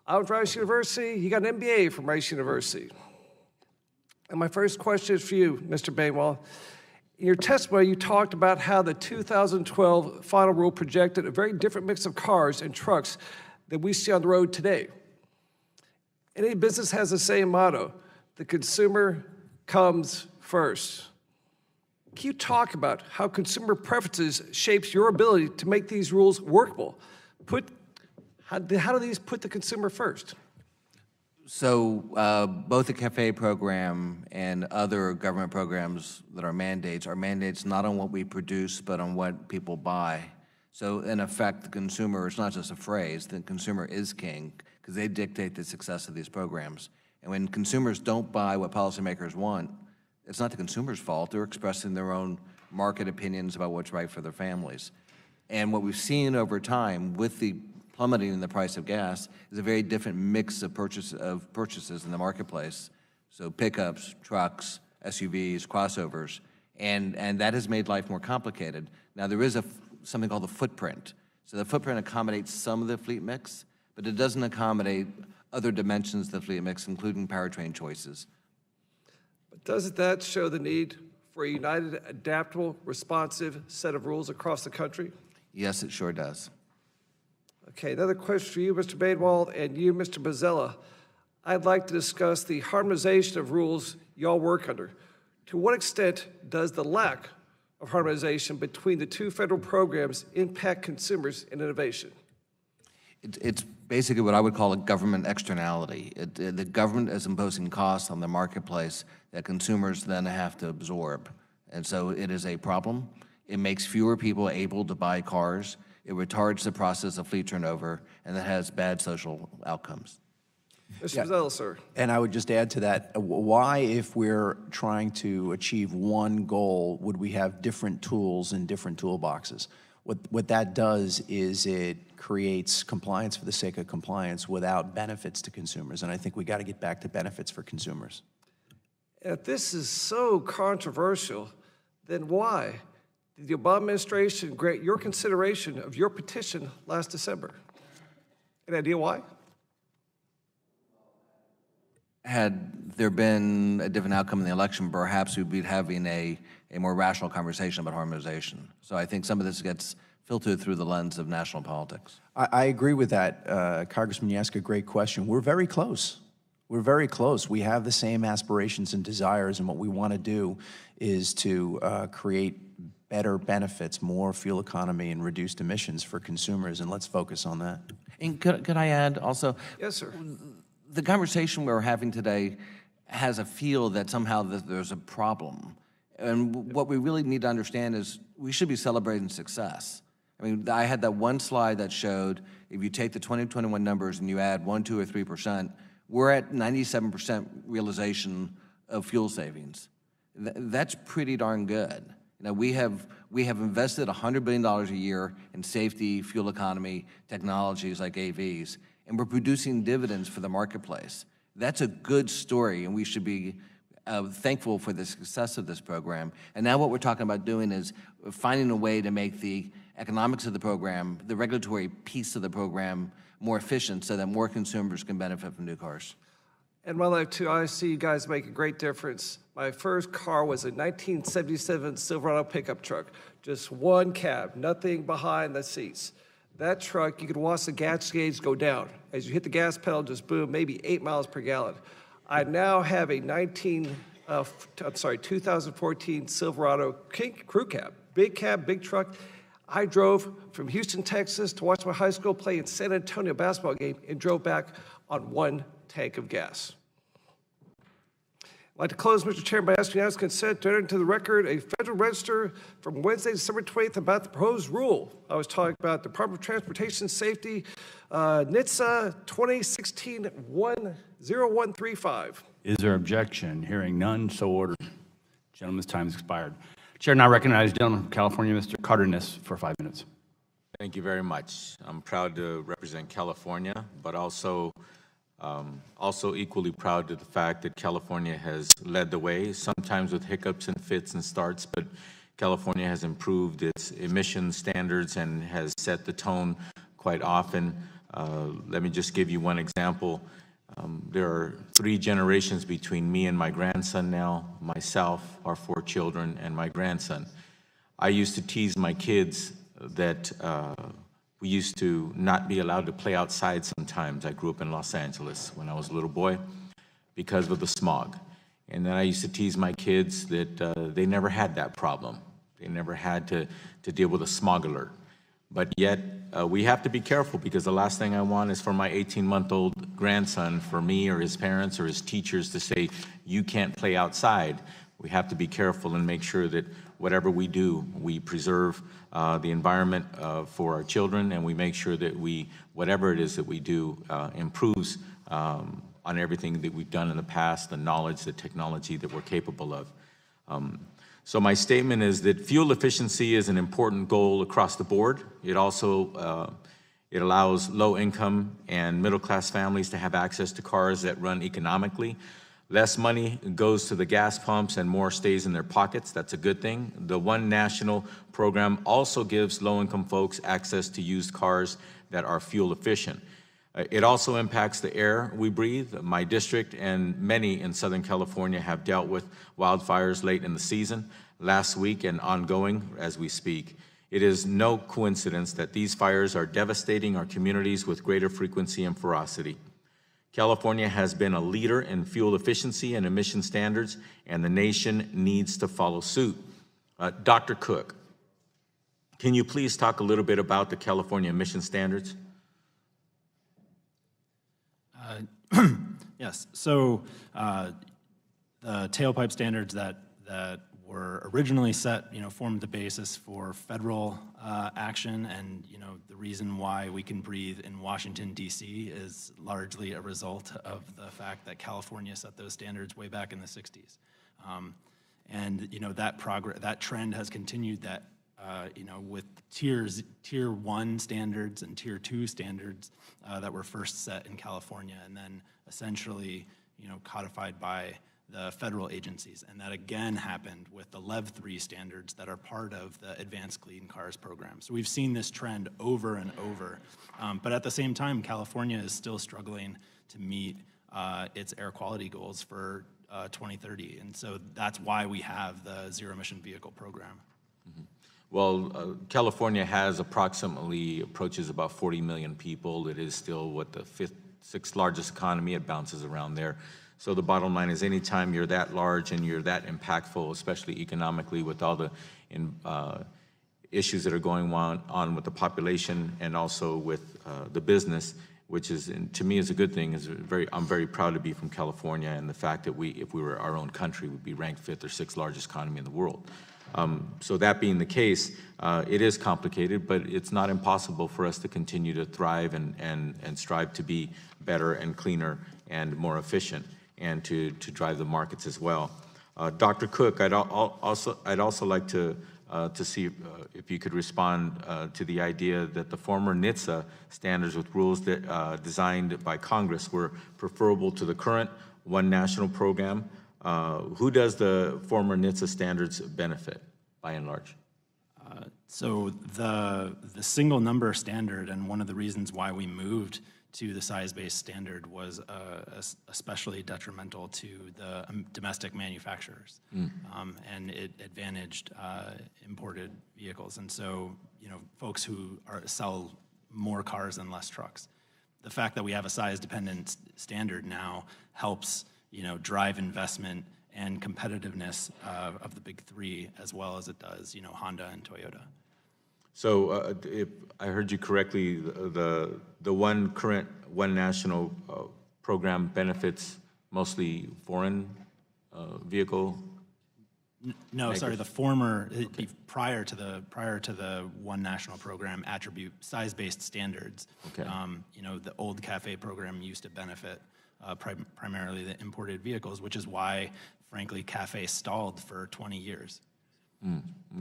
I went to Rice University. You got an MBA from Rice University. And my first question is for you, Mr. Bainwall. In your testimony, you talked about how the 2012 final rule projected a very different mix of cars and trucks than we see on the road today. Any business has the same motto: the consumer comes first. Can you talk about how consumer preferences shapes your ability to make these rules workable? How do these put the consumer first? So both the CAFE program and other government programs that are mandates not on what we produce, but on what people buy. So in effect, the consumer, it's not just a phrase, the consumer is king, because they dictate the success of these programs. And when consumers don't buy what policymakers want, it's not the consumer's fault. They're expressing their own market opinions about what's right for their families. And what we've seen over time with the plummeting in the price of gas is a very different mix of purchases in the marketplace. So pickups, trucks, SUVs, crossovers, and that has made life more complicated. Now there is something called the footprint. So the footprint accommodates some of the fleet mix, but it doesn't accommodate other dimensions of the fleet mix, including powertrain choices. Doesn't that show the need for a united, adaptable, responsive set of rules across the country? Yes, it sure does. Okay, another question for you, Mr. Bainwald, and you, Mr. Bozzella. I'd like to discuss the harmonization of rules y'all work under. To what extent does the lack of harmonization between the two federal programs impact consumers and innovation? It's basically what I would call a government externality. The government is imposing costs on the marketplace that consumers then have to absorb. And so it is a problem. It makes fewer people able to buy cars. It retards the process of fleet turnover, and that has bad social outcomes. Mr. Bozzella, sir. And I would just add to that, why, if we're trying to achieve one goal, would we have different tools in different toolboxes? What that does is it creates compliance for the sake of compliance without benefits to consumers, and I think we got to get back to benefits for consumers. If this is so controversial, then why did the Obama administration grant your consideration of your petition last December? Any idea why? Had there been a different outcome in the election, perhaps we'd be having a more rational conversation about harmonization. So I think some of this gets filtered through the lens of national politics. I agree with that, Congressman. You ask a great question. We're very close. We're very close. We have the same aspirations and desires, and what we want to do is to create better benefits, more fuel economy, and reduced emissions for consumers, and let's focus on that. And could I add also? Yes, sir. The conversation we're having today has a feel that somehow there's a problem. And what we really need to understand is we should be celebrating success. I mean, I had that one slide that showed if you take the 2021 numbers and you add 1%, 2%, or 3%, we're at 97% realization of fuel savings. That's pretty darn good. You know, we have invested $100 billion a year in safety, fuel economy, technologies like AVs, and we're producing dividends for the marketplace. That's a good story, and we should be thankful for the success of this program. And now what we're talking about doing is finding a way to make the economics of the program, the regulatory piece of the program, more efficient so that more consumers can benefit from new cars. In my life, too, I see you guys make a great difference. My first car was a 1977 Silverado pickup truck, just one cab, nothing behind the seats. That truck, you could watch the gas gauge go down. As you hit the gas pedal, just boom, maybe 8 miles per gallon. I now have a 2014 Silverado crew cab, big truck. I drove from Houston, Texas to watch my high school play in San Antonio basketball game and drove back on 1 tank of gas. I'd like to close, Mr. Chairman, by asking unanimous consent to enter into the record a Federal Register from Wednesday, December 20th about the proposed rule. I was talking about Department of Transportation Safety, NHTSA 2016-10135. Is there objection? Hearing none, so ordered. Gentleman's time has expired. Chair now recognizes gentleman from California, Mr. Cardenas, for 5 minutes. Thank you very much. I'm proud to represent California, but also equally proud of the fact that California has led the way, sometimes with hiccups and fits and starts, but California has improved its emission standards and has set the tone quite often. Let me just give you one example. There are 3 generations between me and my grandson now, myself, our 4 children, and my grandson. I used to tease my kids that we used to not be allowed to play outside sometimes. I grew up in Los Angeles when I was a little boy because of the smog. And then I used to tease my kids that they never had that problem. They never had to deal with a smog alert. But yet, we have to be careful because the last thing I want is for my 18-month-old grandson, for me or his parents or his teachers to say, you can't play outside. We have to be careful and make sure that whatever we do, we preserve the environment for our children, and we make sure that whatever it is that we do improves on everything that we've done in the past, the knowledge, the technology that we're capable of. So my statement is that fuel efficiency is an important goal across the board. It also it allows low-income and middle-class families to have access to cars that run economically. Less money goes to the gas pumps and more stays in their pockets. That's a good thing. The One National program also gives low-income folks access to used cars that are fuel efficient. It also impacts the air we breathe. My district and many in Southern California have dealt with wildfires late in the season, last week, and ongoing as we speak. It is no coincidence that these fires are devastating our communities with greater frequency and ferocity. California has been a leader in fuel efficiency and emission standards, and the nation needs to follow suit. Dr. Cook, can you please talk a little bit about the California emission standards? Yes. So the tailpipe standards that were originally set, formed the basis for federal action, and the reason why we can breathe in Washington, D.C. is largely a result of the fact that California set those standards way back in the 60s. And that trend has continued. That with tier 1 standards and tier 2 standards that were first set in California, and then essentially codified by the federal agencies. And that again happened with the LEV 3 standards that are part of the Advanced Clean Cars program. So we've seen this trend over and over. But at the same time, California is still struggling to meet its air quality goals for 2030. And so that's why we have the Zero Emission Vehicle program. Mm-hmm. Well, California approaches about 40 million people. It is still the sixth largest economy. It bounces around there. So the bottom line is, anytime you're that large and you're that impactful, especially economically, with all the issues that are going on with the population and also with the business, which is, to me, is a good thing. I'm very proud to be from California, and the fact that if we were our own country, we'd be ranked 5th or 6th largest economy in the world. So that being the case, it is complicated, but it's not impossible for us to continue to thrive and strive to be better and cleaner and more efficient, and to drive the markets as well. Dr. Cook, I'd also like to see if you could respond to the idea that the former NHTSA standards with rules that designed by Congress were preferable to the current One National program. Who does the former NHTSA standards benefit, by and large? So the single number standard, and one of the reasons why we moved to the size-based standard, was especially detrimental to the domestic manufacturers, and it advantaged imported vehicles. And so, folks who sell more cars and less trucks. The fact that we have a size-dependent standard now helps, drive investment and competitiveness of the big three, as well as it does, Honda and Toyota. So if I heard you correctly, the current One National program benefits mostly foreign vehicle? No, makers? sorry, the former, prior to the One National program, attribute size-based standards. Okay. The old CAFE program used to benefit primarily the imported vehicles, which is why, frankly, CAFE stalled for 20 years.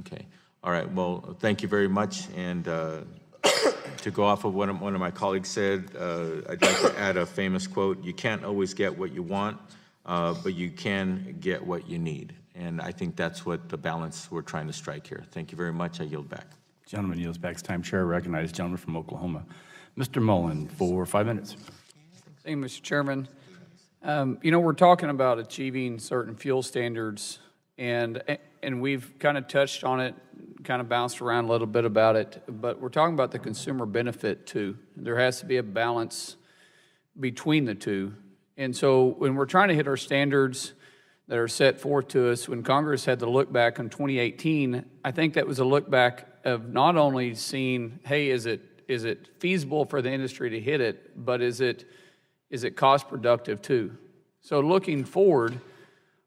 Okay. All right. Well, thank you very much. And to go off of what one of my colleagues said, I'd like to add a famous quote: "You can't always get what you want, but you can get what you need." And I think that's what the balance we're trying to strike here. Thank you very much. I yield back. Gentleman yields back his time. Chair recognizes gentleman from Oklahoma. Mr. Mullen for 5 minutes. Thank you, Mr. Chairman. We're talking about achieving certain fuel standards, and we've kind of touched on it, kind of bounced around a little bit about it, but we're talking about the consumer benefit too. There has to be a balance between the two. And so when we're trying to hit our standards that are set forth to us, when Congress had the look back in 2018, I think that was a look back of not only seeing, hey, is it feasible for the industry to hit it, but is it cost productive too? So looking forward,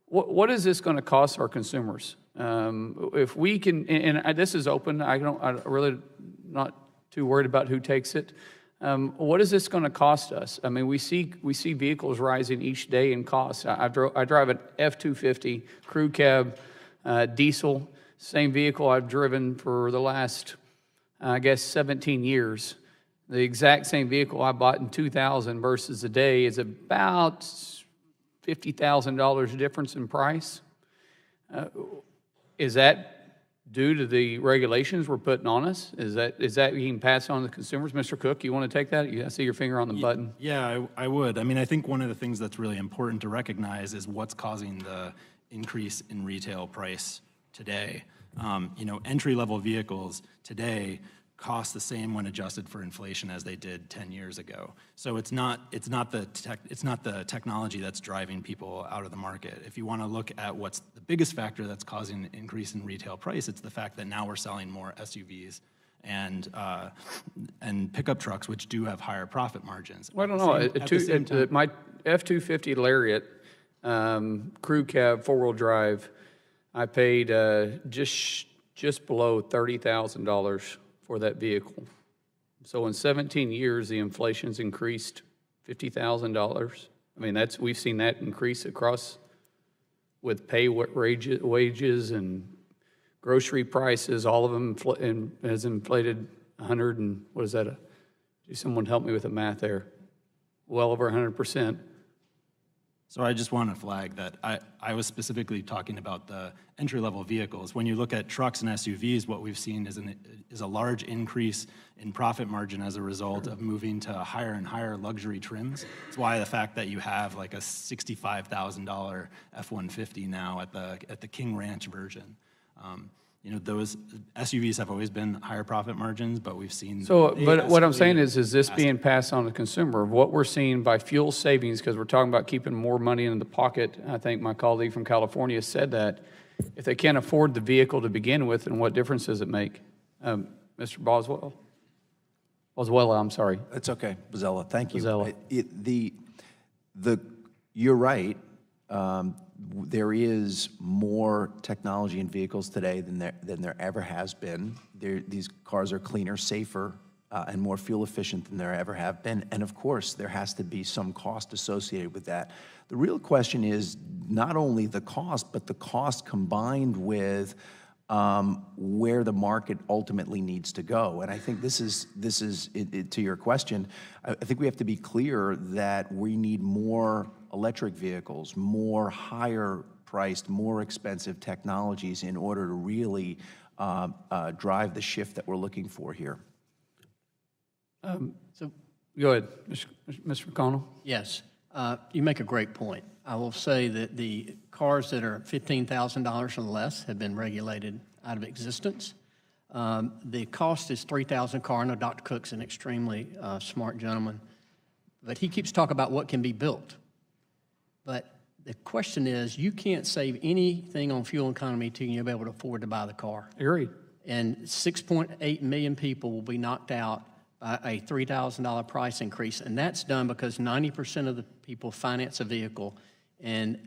what is this going to cost our consumers? If we can, and this is open, I'm really not too worried about who takes it. What is this going to cost us? I mean, we see vehicles rising each day in cost. I drive an F-250 crew cab diesel, same vehicle I've driven for the last, 17 years. The exact same vehicle I bought in 2000 versus today is about $50,000 difference in price. Is that due to the regulations we're putting on us? Is that being passed on to consumers? Mr. Cook, you want to take that? I see your finger on the button. Yeah, I would. I mean, I think one of the things that's really important to recognize is what's causing the increase in retail price today. Entry-level vehicles today cost the same when adjusted for inflation as they did 10 years ago. So it's not the technology that's driving people out of the market. If you want to look at what's the biggest factor that's causing an increase in retail price, it's the fact that now we're selling more SUVs and pickup trucks, which do have higher profit margins. Well, I don't know. My F-250 Lariat crew cab four-wheel drive, I paid just below $30,000 for that vehicle. So in 17 years, the inflation's increased $50,000. I mean, we've seen that increase across with wages and grocery prices. All of them has inflated 100 and what is that? Someone help me with the math there. Well over 100%. So I just want to flag that I was specifically talking about the entry-level vehicles. When you look at trucks and SUVs, what we've seen is a large increase in profit margin as a result of moving to higher and higher luxury trims. It's why the fact that you have like a $65,000 F-150 now at the King Ranch version. Those SUVs have always been higher profit margins, but we've seen. So, but what I'm saying is this being passed on to the consumer? What we're seeing by fuel savings, because we're talking about keeping more money in the pocket. I think my colleague from California said that. If they can't afford the vehicle to begin with, then what difference does it make? Mr. Boswell? Boswell, I'm sorry. That's okay, Bozzella. Thank you. Bozzella. You're right. There is more technology in vehicles today than there ever has been. These cars are cleaner, safer, and more fuel efficient than there ever have been. And of course, there has to be some cost associated with that. The real question is not only the cost, but the cost combined with where the market ultimately needs to go. And I think this is to your question, I think we have to be clear that we need more electric vehicles, more higher priced, more expensive technologies in order to really drive the shift that we're looking for here. So go ahead, Mr. McConnell. Yes, you make a great point. I will say that the cars that are $15,000 or less have been regulated out of existence. The cost is $3,000 a car. I know Dr. Cook's an extremely smart gentleman, but he keeps talking about what can be built. But the question is, you can't save anything on fuel economy until you'll be able to afford to buy the car. Agreed. And 6.8 million people will be knocked out by a $3,000 price increase, and that's done because 90% of the people finance a vehicle, and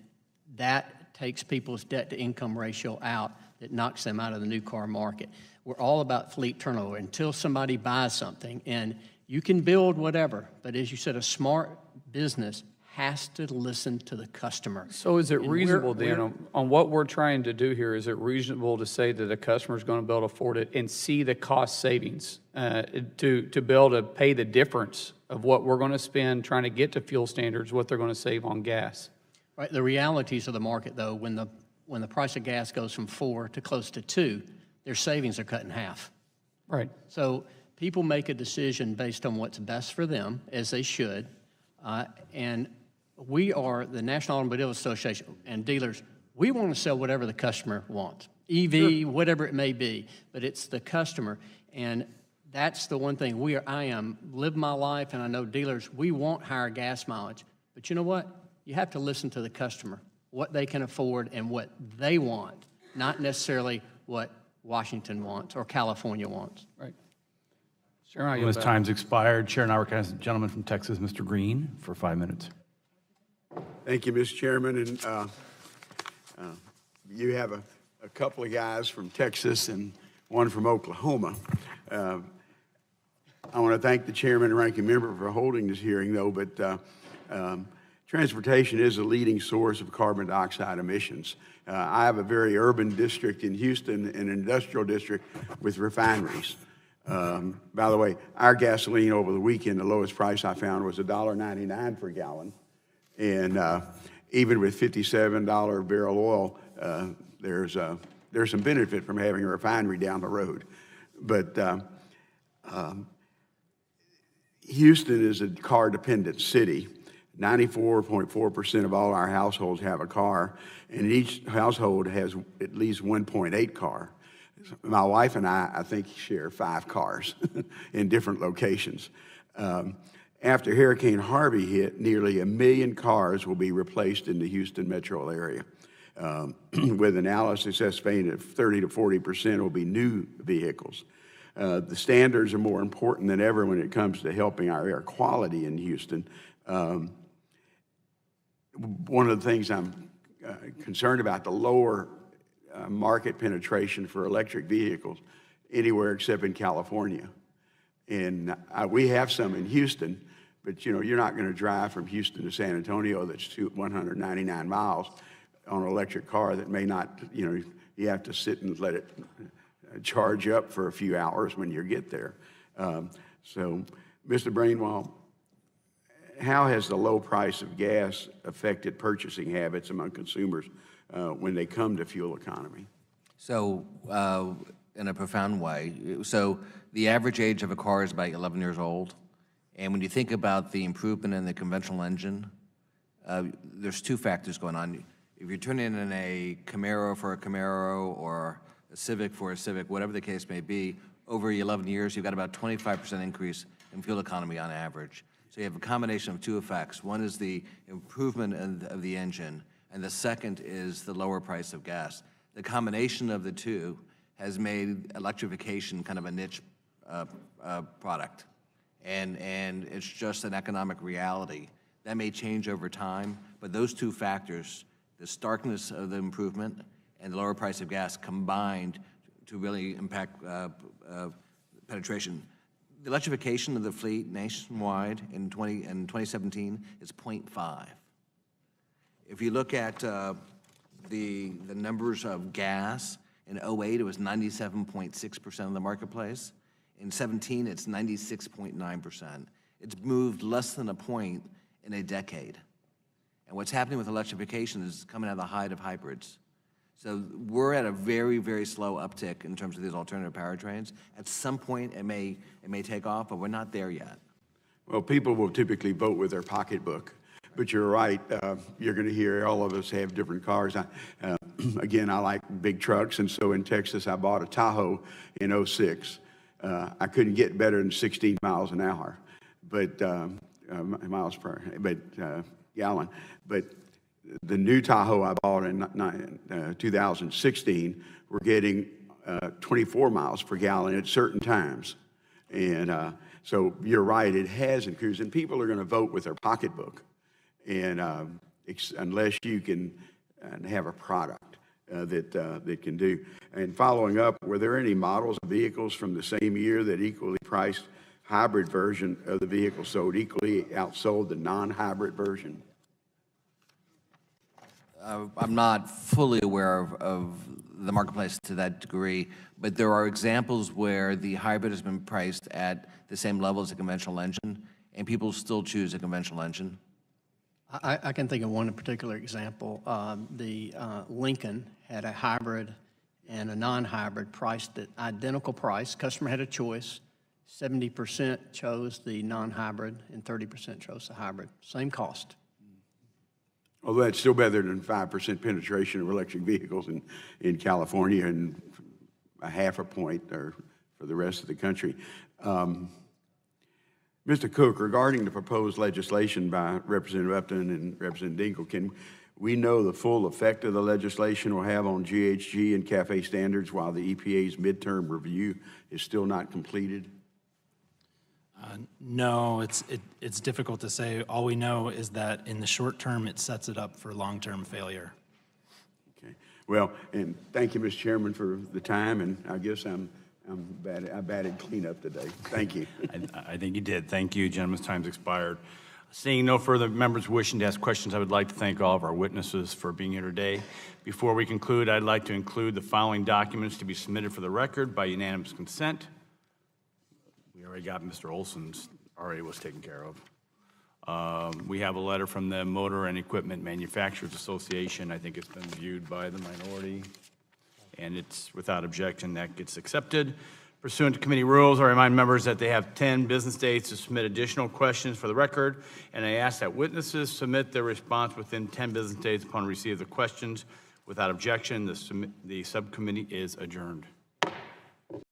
that takes people's debt-to-income ratio out. That knocks them out of the new car market. We're all about fleet turnover until somebody buys something, and you can build whatever, but as you said, a smart business has to listen to the customer. So is it reasonable then, on what we're trying to do here, is it reasonable to say that a customer is going to be able to afford it and see the cost savings to be able to pay the difference of what we're going to spend trying to get to fuel standards, what they're going to save on gas? Right. The realities of the market, though, when the price of gas goes from 4 to close to 2, their savings are cut in half. Right. So people make a decision based on what's best for them, as they should, and we are the National Automobile Association and dealers. We want to sell whatever the customer wants, EV, whatever it may be, but it's the customer. And that's the one thing I am living my life, and I know dealers, we want higher gas mileage. But you know what? You have to listen to the customer, what they can afford and what they want, not necessarily what Washington wants or California wants. Right. Sure. This time's expired. Chair now recognizes the gentleman from Texas, Mr. Green, for 5 minutes. Thank you, Mr. Chairman. And you have a couple of guys from Texas and one from Oklahoma. I want to thank the chairman and ranking member for holding this hearing, though, but transportation is a leading source of carbon dioxide emissions. I have a very urban district in Houston, an industrial district with refineries. By the way, our gasoline over the weekend, the lowest price I found was $1.99 per gallon. And even with $57 barrel oil, there's there's some benefit from having a refinery down the road. But Houston is a car-dependent city. 94.4% of all our households have a car, and each household has at least 1.8 car. My wife and I think, share 5 cars in different locations. After Hurricane Harvey hit, nearly 1 million cars will be replaced in the Houston metro area. With analysis estimating that 30 to 40% will be new vehicles. The standards are more important than ever when it comes to helping our air quality in Houston. One of the things I'm concerned about, the lower market penetration for electric vehicles anywhere except in California. And we have some in Houston, but you're not going to drive from Houston to San Antonio that's 199 miles on an electric car that may not, you have to sit and let it charge up for a few hours when you get there. So, Mr. Brainwell, how has the low price of gas affected purchasing habits among consumers when they come to fuel economy? So, in a profound way, so the average age of a car is about 11 years old. And when you think about the improvement in the conventional engine, there's 2 factors going on. If you're turning in a Camaro for a Camaro or a Civic for a Civic, whatever the case may be, over 11 years, you've got about 25% increase in fuel economy on average. So you have a combination of 2 effects. One is the improvement of the engine, and the second is the lower price of gas. The combination of the 2 has made electrification kind of a niche product. And it's just an economic reality. That may change over time, but those 2 factors, the starkness of the improvement and the lower price of gas, combined to really impact penetration. The electrification of the fleet nationwide in 2017 is 0.5. If you look at the numbers of gas, in 08 it was 97.6% of the marketplace. In 17 it's 96.9%. It's moved less than a point in a decade. And what's happening with electrification is coming out of the height of hybrids. So we're at a very, very slow uptick in terms of these alternative powertrains. At some point, it may take off, but we're not there yet. Well, people will typically vote with their pocketbook, but you're right. You're going to hear all of us have different cars. Again, I like big trucks, and so in Texas, I bought a Tahoe in 06. I couldn't get better than 16 miles an hour, but miles per gallon. But the new Tahoe I bought in 2016, we're getting 24 miles per gallon at certain times. And so you're right, it has increased. And people are going to vote with their pocketbook, and unless you can have a product that can do. And following up, were there any models of vehicles from the same year that equally priced hybrid version of the vehicle sold equally outsold the non-hybrid version? I'm not fully aware of the marketplace to that degree, but there are examples where the hybrid has been priced at the same level as a conventional engine, and people still choose a conventional engine. I can think of one particular example. The Lincoln had a hybrid and a non-hybrid priced at identical price. Customer had a choice. 70% chose the non-hybrid and 30% chose the hybrid. Same cost. Although that's still better than 5% penetration of electric vehicles in California and a half a point or for the rest of the country. Mr. Cook, regarding the proposed legislation by Representative Upton and Representative Dinkle, can we know the full effect of the legislation will have on GHG and CAFE standards while the EPA's midterm review is still not completed? No, it's difficult to say. All we know is that in the short term, it sets it up for long-term failure. Okay. Well, and thank you, Mr. Chairman, for the time, and I guess I batted cleanup today. Thank you. I think you did. Thank you. Gentleman's time's expired. Seeing no further members wishing to ask questions, I would like to thank all of our witnesses for being here today. Before we conclude, I'd like to include the following documents to be submitted for the record by unanimous consent. We already got Mr. Olson's, already was taken care of. We have a letter from the Motor and Equipment Manufacturers Association. I think it's been viewed by the minority. and it's without objection that gets accepted. Pursuant to committee rules, I remind members that they have 10 business days to submit additional questions for the record, and I ask that witnesses submit their response within 10 business days upon receipt of the questions. Without objection, the subcommittee is adjourned.